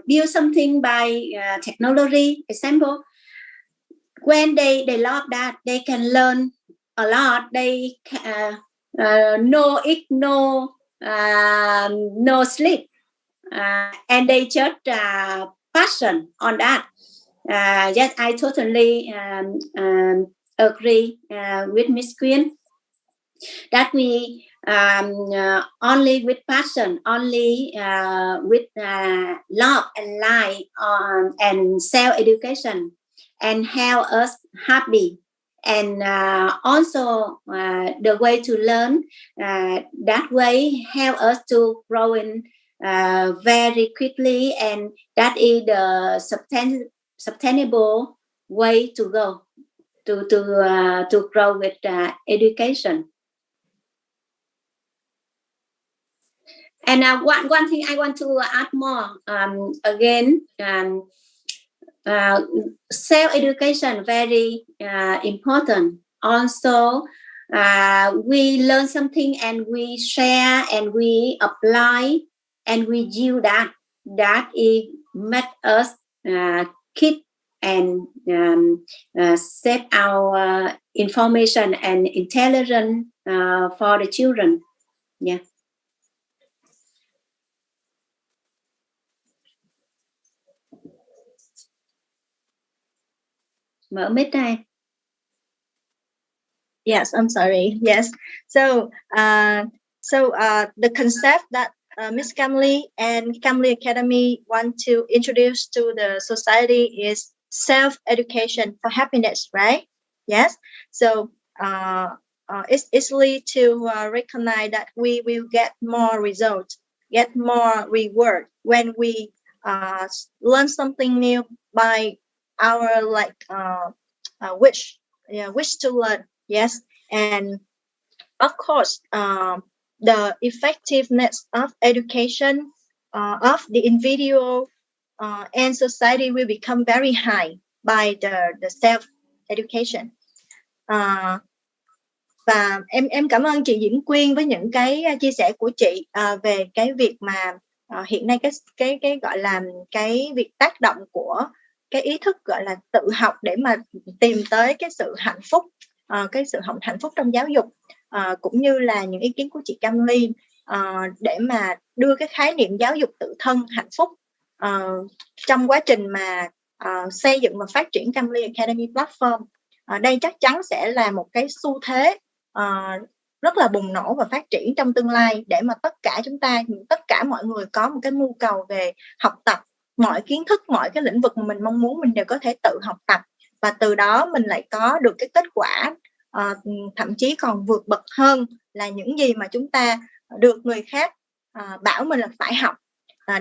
Speaker 4: build something by technology, example. When they love that, they can learn a lot. They no eat, no sleep, and they just passion on that. Yes, I totally agree with Miss Quyên that we only with passion, only with love and light and self-education, and help us happy, and also the way to learn that way help us to grow in very quickly, and that is the sustainable way to go to grow with education. And one thing I want to add more, again, self-education very important. Also, we learn something and we share and we apply and we use that. That it make us keep and set our information and intelligence for the children. Yeah. Mở mic đây.
Speaker 6: Yes, I'm sorry. Yes. So the concept that Miss 𝑫𝒂𝒏𝒈 and 𝑘𝒂𝒏 Academy want to introduce to the society is self-education for happiness, right? Yes. So it's easily to recognize that we will get more results, get more reward when we learn something new by our wish to learn. Yes, and of course, the effectiveness of education of the individual and society will become very high by the self-education. Và em cảm ơn chị 𝒂𝒐 với những cái chia sẻ của chị về cái việc mà hiện nay cái gọi là cái việc tác động của cái ý thức gọi là tự học để mà tìm tới cái sự hạnh phúc, hạnh phúc trong giáo dục, cũng như là những ý kiến của chị 𝒂𝒏 để mà đưa cái khái niệm giáo dục tự thân hạnh phúc trong quá trình mà xây dựng và phát triển 𝒂𝒏 Academy Platform. Đây chắc chắn sẽ là một cái xu thế rất là bùng nổ và phát triển trong tương lai, để mà tất cả mọi người có một cái nhu cầu về học tập, mọi kiến thức, mọi cái lĩnh vực mà mình mong muốn mình đều có thể tự học tập, và từ đó mình lại có được cái kết quả thậm chí còn vượt bậc hơn là những gì mà chúng ta được người khác bảo mình là phải học.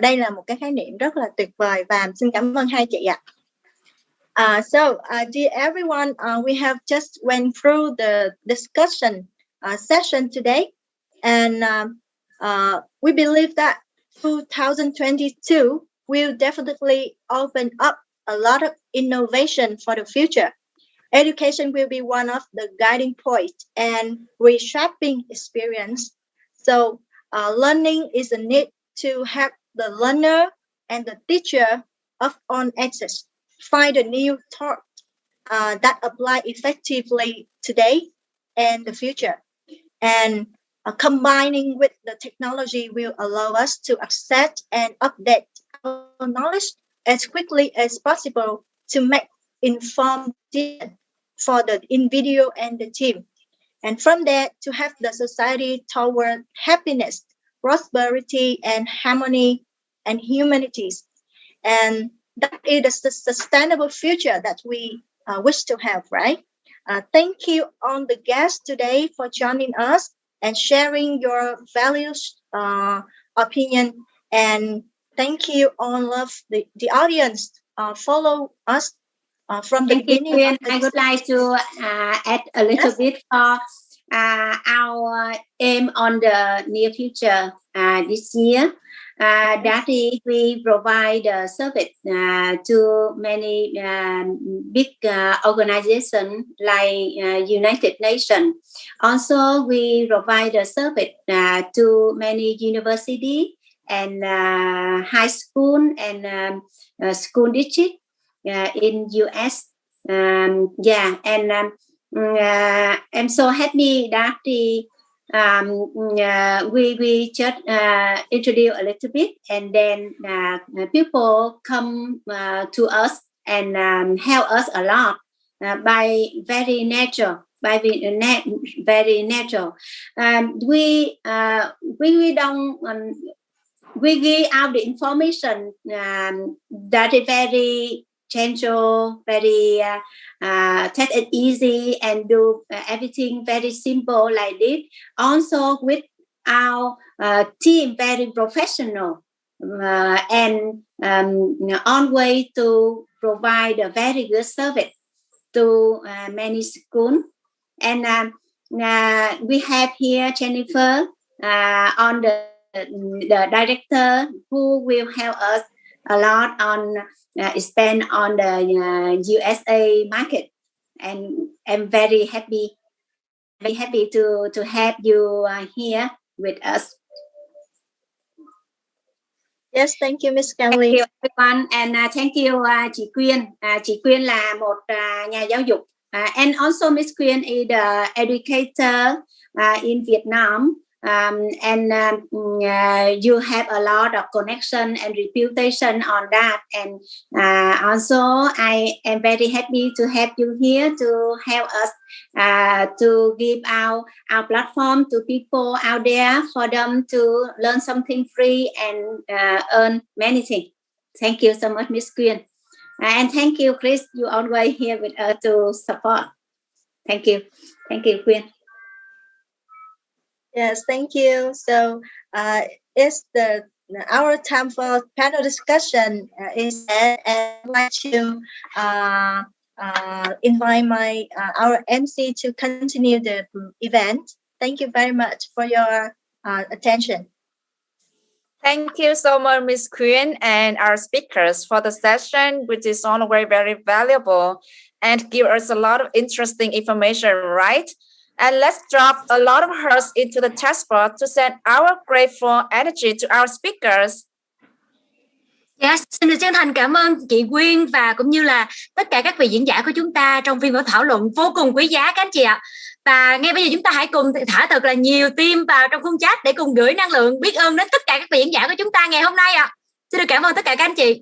Speaker 6: Đây là một cái khái niệm rất là tuyệt vời và xin cảm ơn hai chị ạ. Dear everyone, we have just went through the discussion session today, and we believe that 2022 will definitely open up a lot of innovation for the future. Education will be one of the guiding points and reshaping experience. So learning is a need to help the learner and the teacher of all access find a new thought that apply effectively today and the future. And combining with the technology will allow us to access and update our knowledge as quickly as possible to make informed decisions for the individual and the team. And from there, to have the society toward happiness, prosperity, and harmony and humanities. And that is the sustainable future that we wish to have, right? Thank you all the guests today for joining us and sharing your values, opinion, and thank you all of the audience. Follow us from the beginning.
Speaker 4: I would like to add a little bit for our aim on the near future this year. That is, we provide service to many big organizations like United Nations. Also, we provide a service to many universities and high school and school district in US. I'm so happy that we just introduce a little bit, and then people come to us and help us a lot by very natural. Very natural. We don't. We give out the information that is very gentle, very take it easy and do everything very simple like this. Also with our team, very professional, and on way to provide a very good service to many schools. And we have here Jennifer on the director who will help us a lot on expand on the USA market. And I'm very happy to have you here with us.
Speaker 6: Yes, thank you, Miss Kelly.
Speaker 4: Thank you everyone, and thank you chị Quyên. Chị Quyên là một nhà giáo dục, and also Miss Quyên is the educator in Vietnam, and you have a lot of connection and reputation on that, and also I am very happy to have you here to help us to give our platform to people out there for them to learn something free and earn many things. Thank you so much, Miss Quyên. And thank you, Chris. You always here with us to support. Thank you. Thank you, Quyên.
Speaker 6: Yes, thank you. So it's our time for panel discussion is and I'd like to invite our MC to continue the event. Thank you very much for your attention.
Speaker 1: Thank you so much, Ms. Quyên, and our speakers for the session, which is always very valuable and give us a lot of interesting information, right? And let's drop a lot of hearts into the chat box to send our grateful energy to our speakers.
Speaker 2: Yes, xin được chân thành cảm ơn chị Quyên và cũng như là tất cả các vị diễn giả của chúng ta trong phiên buổi thảo luận vô cùng quý giá các anh chị ạ. Và ngay bây giờ chúng ta hãy cùng thả thật là nhiều tim vào trong khung chat để cùng gửi năng lượng biết ơn đến tất cả các vị diễn giả của chúng ta ngày hôm nay ạ. Xin được cảm ơn tất cả các anh chị.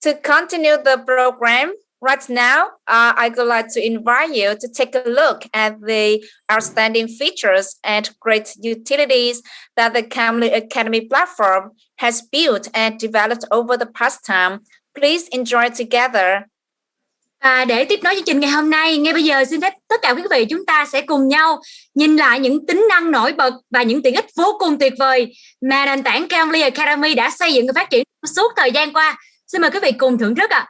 Speaker 1: To continue the program, right now, I would like to invite you to take a look at the outstanding features and great utilities that the CHàMLY Academy platform has built and developed over the past time. Please enjoy together.
Speaker 2: Và để tiếp nối chương trình ngày hôm nay, ngay bây giờ xin phép tất cả quý vị chúng ta sẽ cùng nhau nhìn lại những tính năng nổi bật và những tiện ích vô cùng tuyệt vời mà nền tảng CHàMLY Academy đã xây dựng và phát triển suốt thời gian qua. Xin mời quý vị cùng thưởng thức ạ.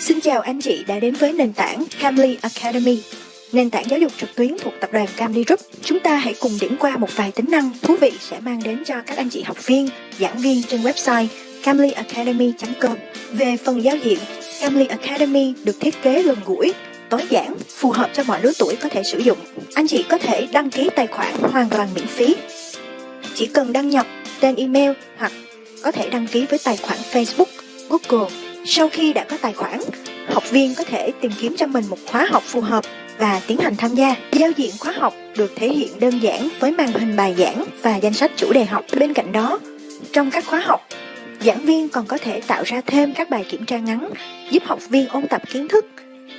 Speaker 10: Xin chào anh chị đã đến với nền tảng CHàMLY Academy, nền tảng giáo dục trực tuyến thuộc tập đoàn CHàMLY Group. Chúng ta hãy cùng điểm qua một vài tính năng thú vị sẽ mang đến cho các anh chị học viên, giảng viên trên website 𝑐HàMLYacademy.com. Về phần giao diện, CHàMLY Academy được thiết kế gần gũi, tối giản, phù hợp cho mọi lứa tuổi có thể sử dụng. Anh chị có thể đăng ký tài khoản hoàn toàn miễn phí. Chỉ cần đăng nhập tên email hoặc có thể đăng ký với tài khoản Facebook, Google. Sau khi đã có tài khoản, học viên có thể tìm kiếm cho mình một khóa học phù hợp và tiến hành tham gia. Giao diện khóa học được thể hiện đơn giản với màn hình bài giảng và danh sách chủ đề học. Bên cạnh đó, trong các khóa học, giảng viên còn có thể tạo ra thêm các bài kiểm tra ngắn giúp học viên ôn tập kiến thức.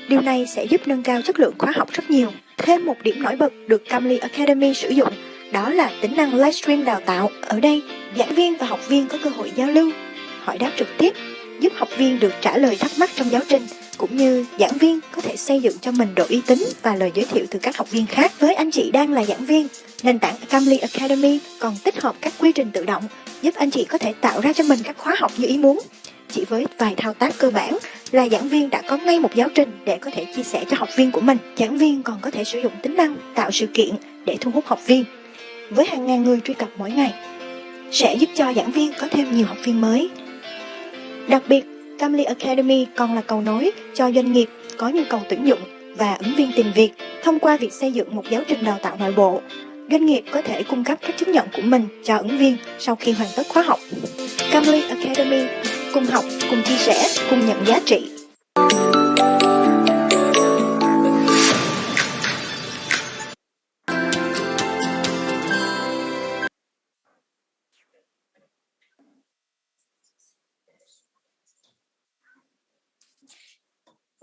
Speaker 10: Điều này sẽ giúp nâng cao chất lượng khóa học rất nhiều. Thêm một điểm nổi bật được CHàMLY Academy sử dụng, đó là tính năng livestream đào tạo. Ở đây, giảng viên và học viên có cơ hội giao lưu, hỏi đáp trực tiếp, giúp học viên được trả lời thắc mắc trong giáo trình, cũng như giảng viên có thể xây dựng cho mình độ uy tín và lời giới thiệu từ các học viên khác. Với anh chị đang là giảng viên, nền tảng CHàMLY Academy còn tích hợp các quy trình tự động giúp anh chị có thể tạo ra cho mình các khóa học như ý muốn. Chỉ với vài thao tác cơ bản là giảng viên đã có ngay một giáo trình để có thể chia sẻ cho học viên của mình. Giảng viên còn có thể sử dụng tính năng tạo sự kiện để thu hút học viên. Với hàng ngàn người truy cập mỗi ngày, sẽ giúp cho giảng viên có thêm nhiều học viên mới. Đặc biệt, CHàMLY Academy còn là cầu nối cho doanh nghiệp có nhu cầu tuyển dụng và ứng viên tìm việc. Thông qua việc xây dựng một giáo trình đào tạo nội bộ, doanh nghiệp có thể cung cấp các chứng nhận của mình cho ứng viên sau khi hoàn tất khóa học. CHàMLY Academy, cùng học, cùng chia sẻ, cùng nhận giá trị.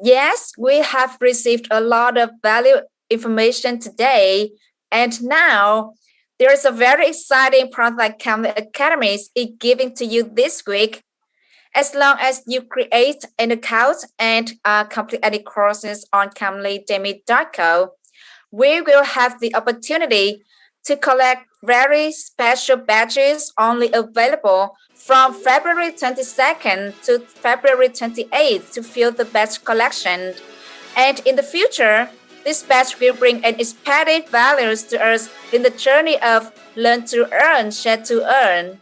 Speaker 1: Yes, we have received a lot of valuable information today. And now, there is a very exciting product that CHàMLY Academy is giving to you this week. As long as you create an account and complete any courses on CHàMLYdemy.co, We will have the opportunity to collect very special badges only available from February 22nd to February 28th to fill the badge collection. And in the future, this badge will bring unexpected values to us in the journey of learn to earn, share to earn.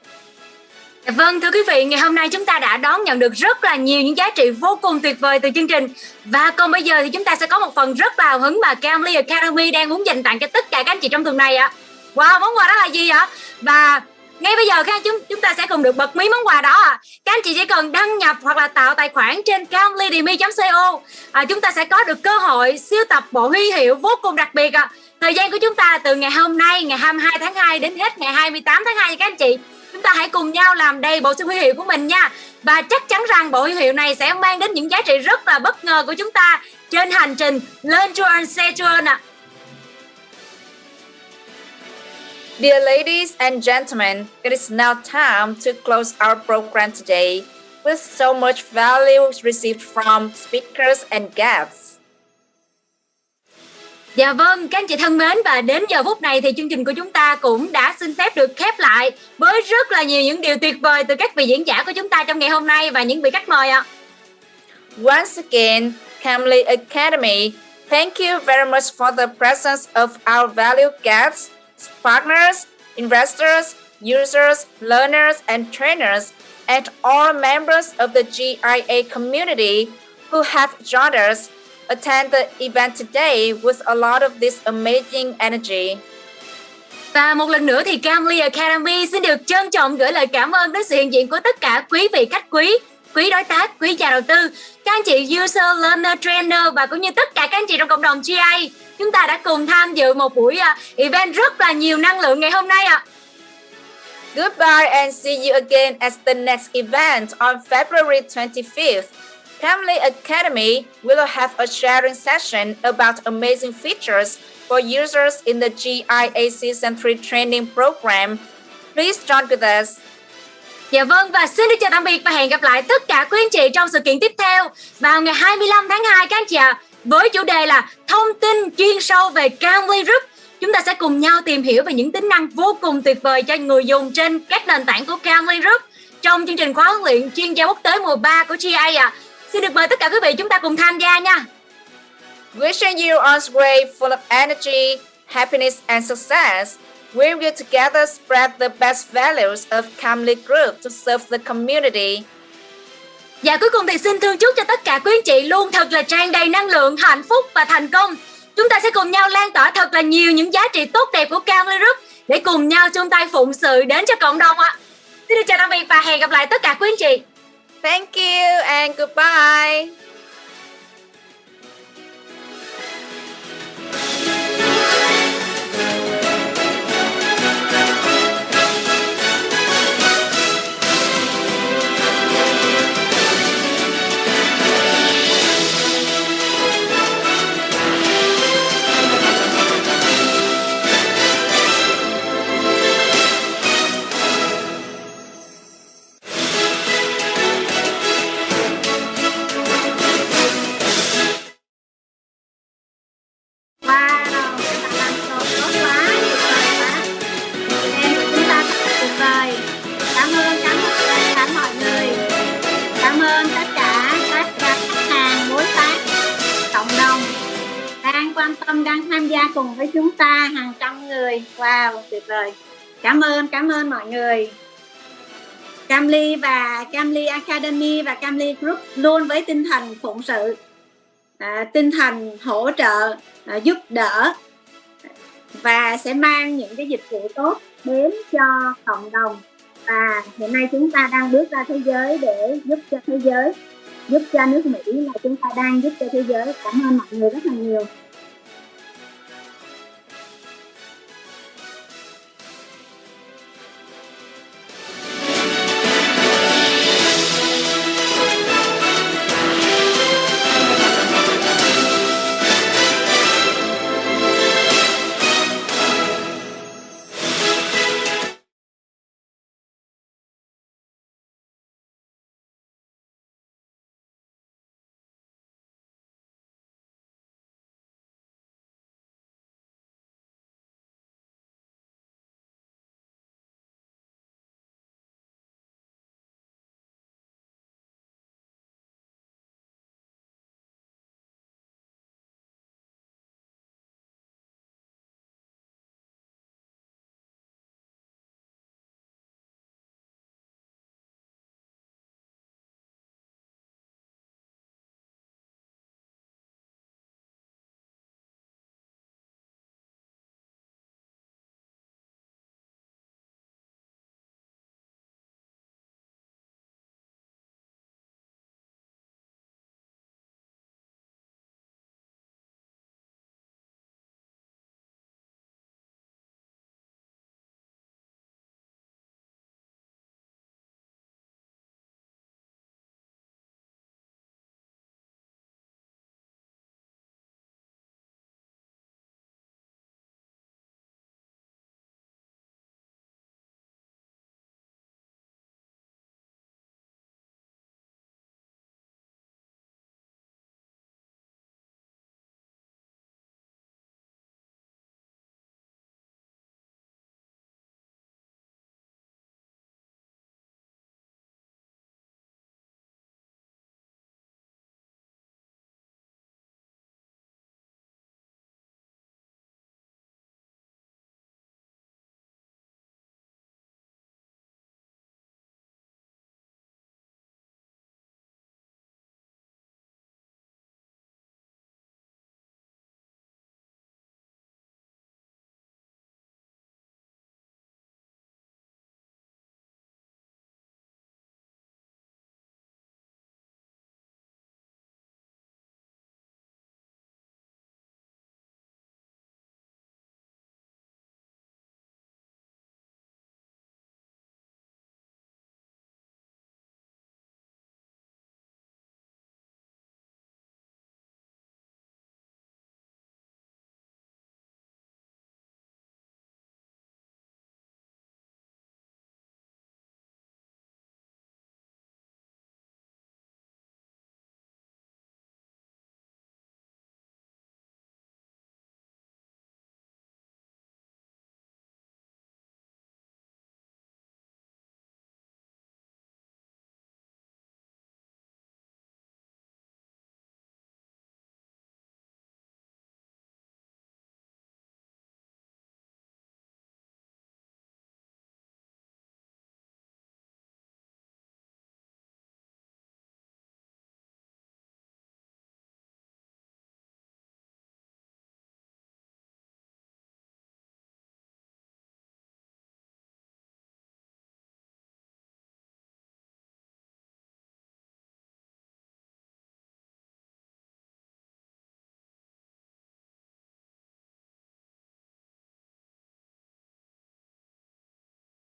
Speaker 2: Vâng, thưa quý vị, ngày hôm nay chúng ta đã đón nhận được rất là nhiều những giá trị vô cùng tuyệt vời từ chương trình. Và còn bây giờ thì chúng ta sẽ có một phần rất là hào hứng mà 𝐶𝑎𝑚𝐿𝑦 Academy đang muốn dành tặng cho tất cả các anh chị trong tuần này ạ. Wow, món quà đó là gì ạ? Và ngay bây giờ chúng ta sẽ cùng được bật mí món quà đó ạ. Các anh chị chỉ cần đăng nhập hoặc là tạo tài khoản trên 𝐶𝑎𝑚𝐿𝑦.co. Chúng ta sẽ có được cơ hội siêu tập bộ huy hiệu vô cùng đặc biệt ạ. Thời gian của chúng ta từ ngày hôm nay, ngày 22 tháng 2 đến hết ngày 28 tháng 2 nha các anh chị. Chúng ta hãy cùng nhau làm đầy bộ huy hiệu của mình nha. Và chắc chắn rằng bộ huy hiệu này sẽ mang đến những giá trị rất là bất ngờ của chúng ta trên hành trình lên to earn, share to earn ạ.
Speaker 1: Dear ladies and gentlemen, it is now time to close our program today with so much value received from speakers and guests.
Speaker 2: Dạ vâng, các anh chị thân mến, và đến giờ phút này thì chương trình của chúng ta cũng đã xin phép được khép lại với rất là nhiều những điều tuyệt vời từ các vị diễn giả của chúng ta trong ngày hôm nay và những vị khách mời ạ.
Speaker 1: Once again, 𝐶𝑎𝑚𝐿𝑦 Academy, thank you very much for the presence of our valued guests, partners, investors, users, learners and trainers, and all members of the GIA community who have joined us attend the event today with a lot of this amazing energy.
Speaker 2: Và một lần nữa thì 𝐶𝑎𝑚𝐿𝑦 Academy xin được trân trọng gửi lời cảm ơn đến sự hiện diện của tất cả quý vị khách quý, quý đối tác, quý nhà đầu tư, các anh chị user, learner, trainer và cũng như tất cả các anh chị trong cộng đồng GIA. Chúng ta đã cùng tham dự một buổi event rất là nhiều năng lượng ngày hôm nay ạ.
Speaker 1: Goodbye and see you again at the next event on February 25th. 𝐶𝑎𝑚𝐿𝑦 Academy will have a sharing session about amazing features for users in the GIA Season 3 training program. Please join with us.
Speaker 2: Dạ vâng, và xin được chào tạm biệt và hẹn gặp lại tất cả quý anh chị trong sự kiện tiếp theo vào ngày 25 tháng 2 các anh chị ạ. Với chủ đề là thông tin chuyên sâu về 𝐶𝑎𝑚𝐿𝑦 Group. Chúng ta sẽ cùng nhau tìm hiểu về những tính năng vô cùng tuyệt vời cho người dùng trên các nền tảng của 𝐶𝑎𝑚𝐿𝑦 Group trong chương trình khóa huấn luyện chuyên gia quốc tế mùa 3 của GIA ạ. Xin được mời tất cả quý vị chúng ta cùng tham gia nha.
Speaker 1: Wishing you all great, full of energy, happiness and success. We will together spread the best values of 𝐶𝑎𝑚𝐿𝑦 Group to serve the community.
Speaker 2: Và cuối cùng thì xin thương chúc cho tất cả quý anh chị luôn thật là tràn đầy năng lượng, hạnh phúc và thành công. Chúng ta sẽ cùng nhau lan tỏa thật là nhiều những giá trị tốt đẹp của 𝐶𝑎𝑚𝐿𝑦 Group để cùng nhau chung tay phụng sự đến cho cộng đồng ạ. Xin được chào tạm biệt và hẹn gặp lại tất cả quý anh chị.
Speaker 1: Thank you and goodbye.
Speaker 4: Đang tham gia cùng với chúng ta hàng trăm người. Wow, tuyệt vời. Cảm ơn mọi người. 𝐶𝑎𝑚𝐿𝑦 và 𝐶𝑎𝑚𝐿𝑦 Academy và 𝐶𝑎𝑚𝐿𝑦 Group luôn với tinh thần phụng sự, tinh thần hỗ trợ, giúp đỡ và sẽ mang những cái dịch vụ tốt đến cho cộng đồng. Và hiện nay chúng ta đang bước ra thế giới để giúp cho thế giới, giúp cho nước Mỹ là chúng ta đang giúp cho thế giới. Cảm ơn mọi người rất là nhiều.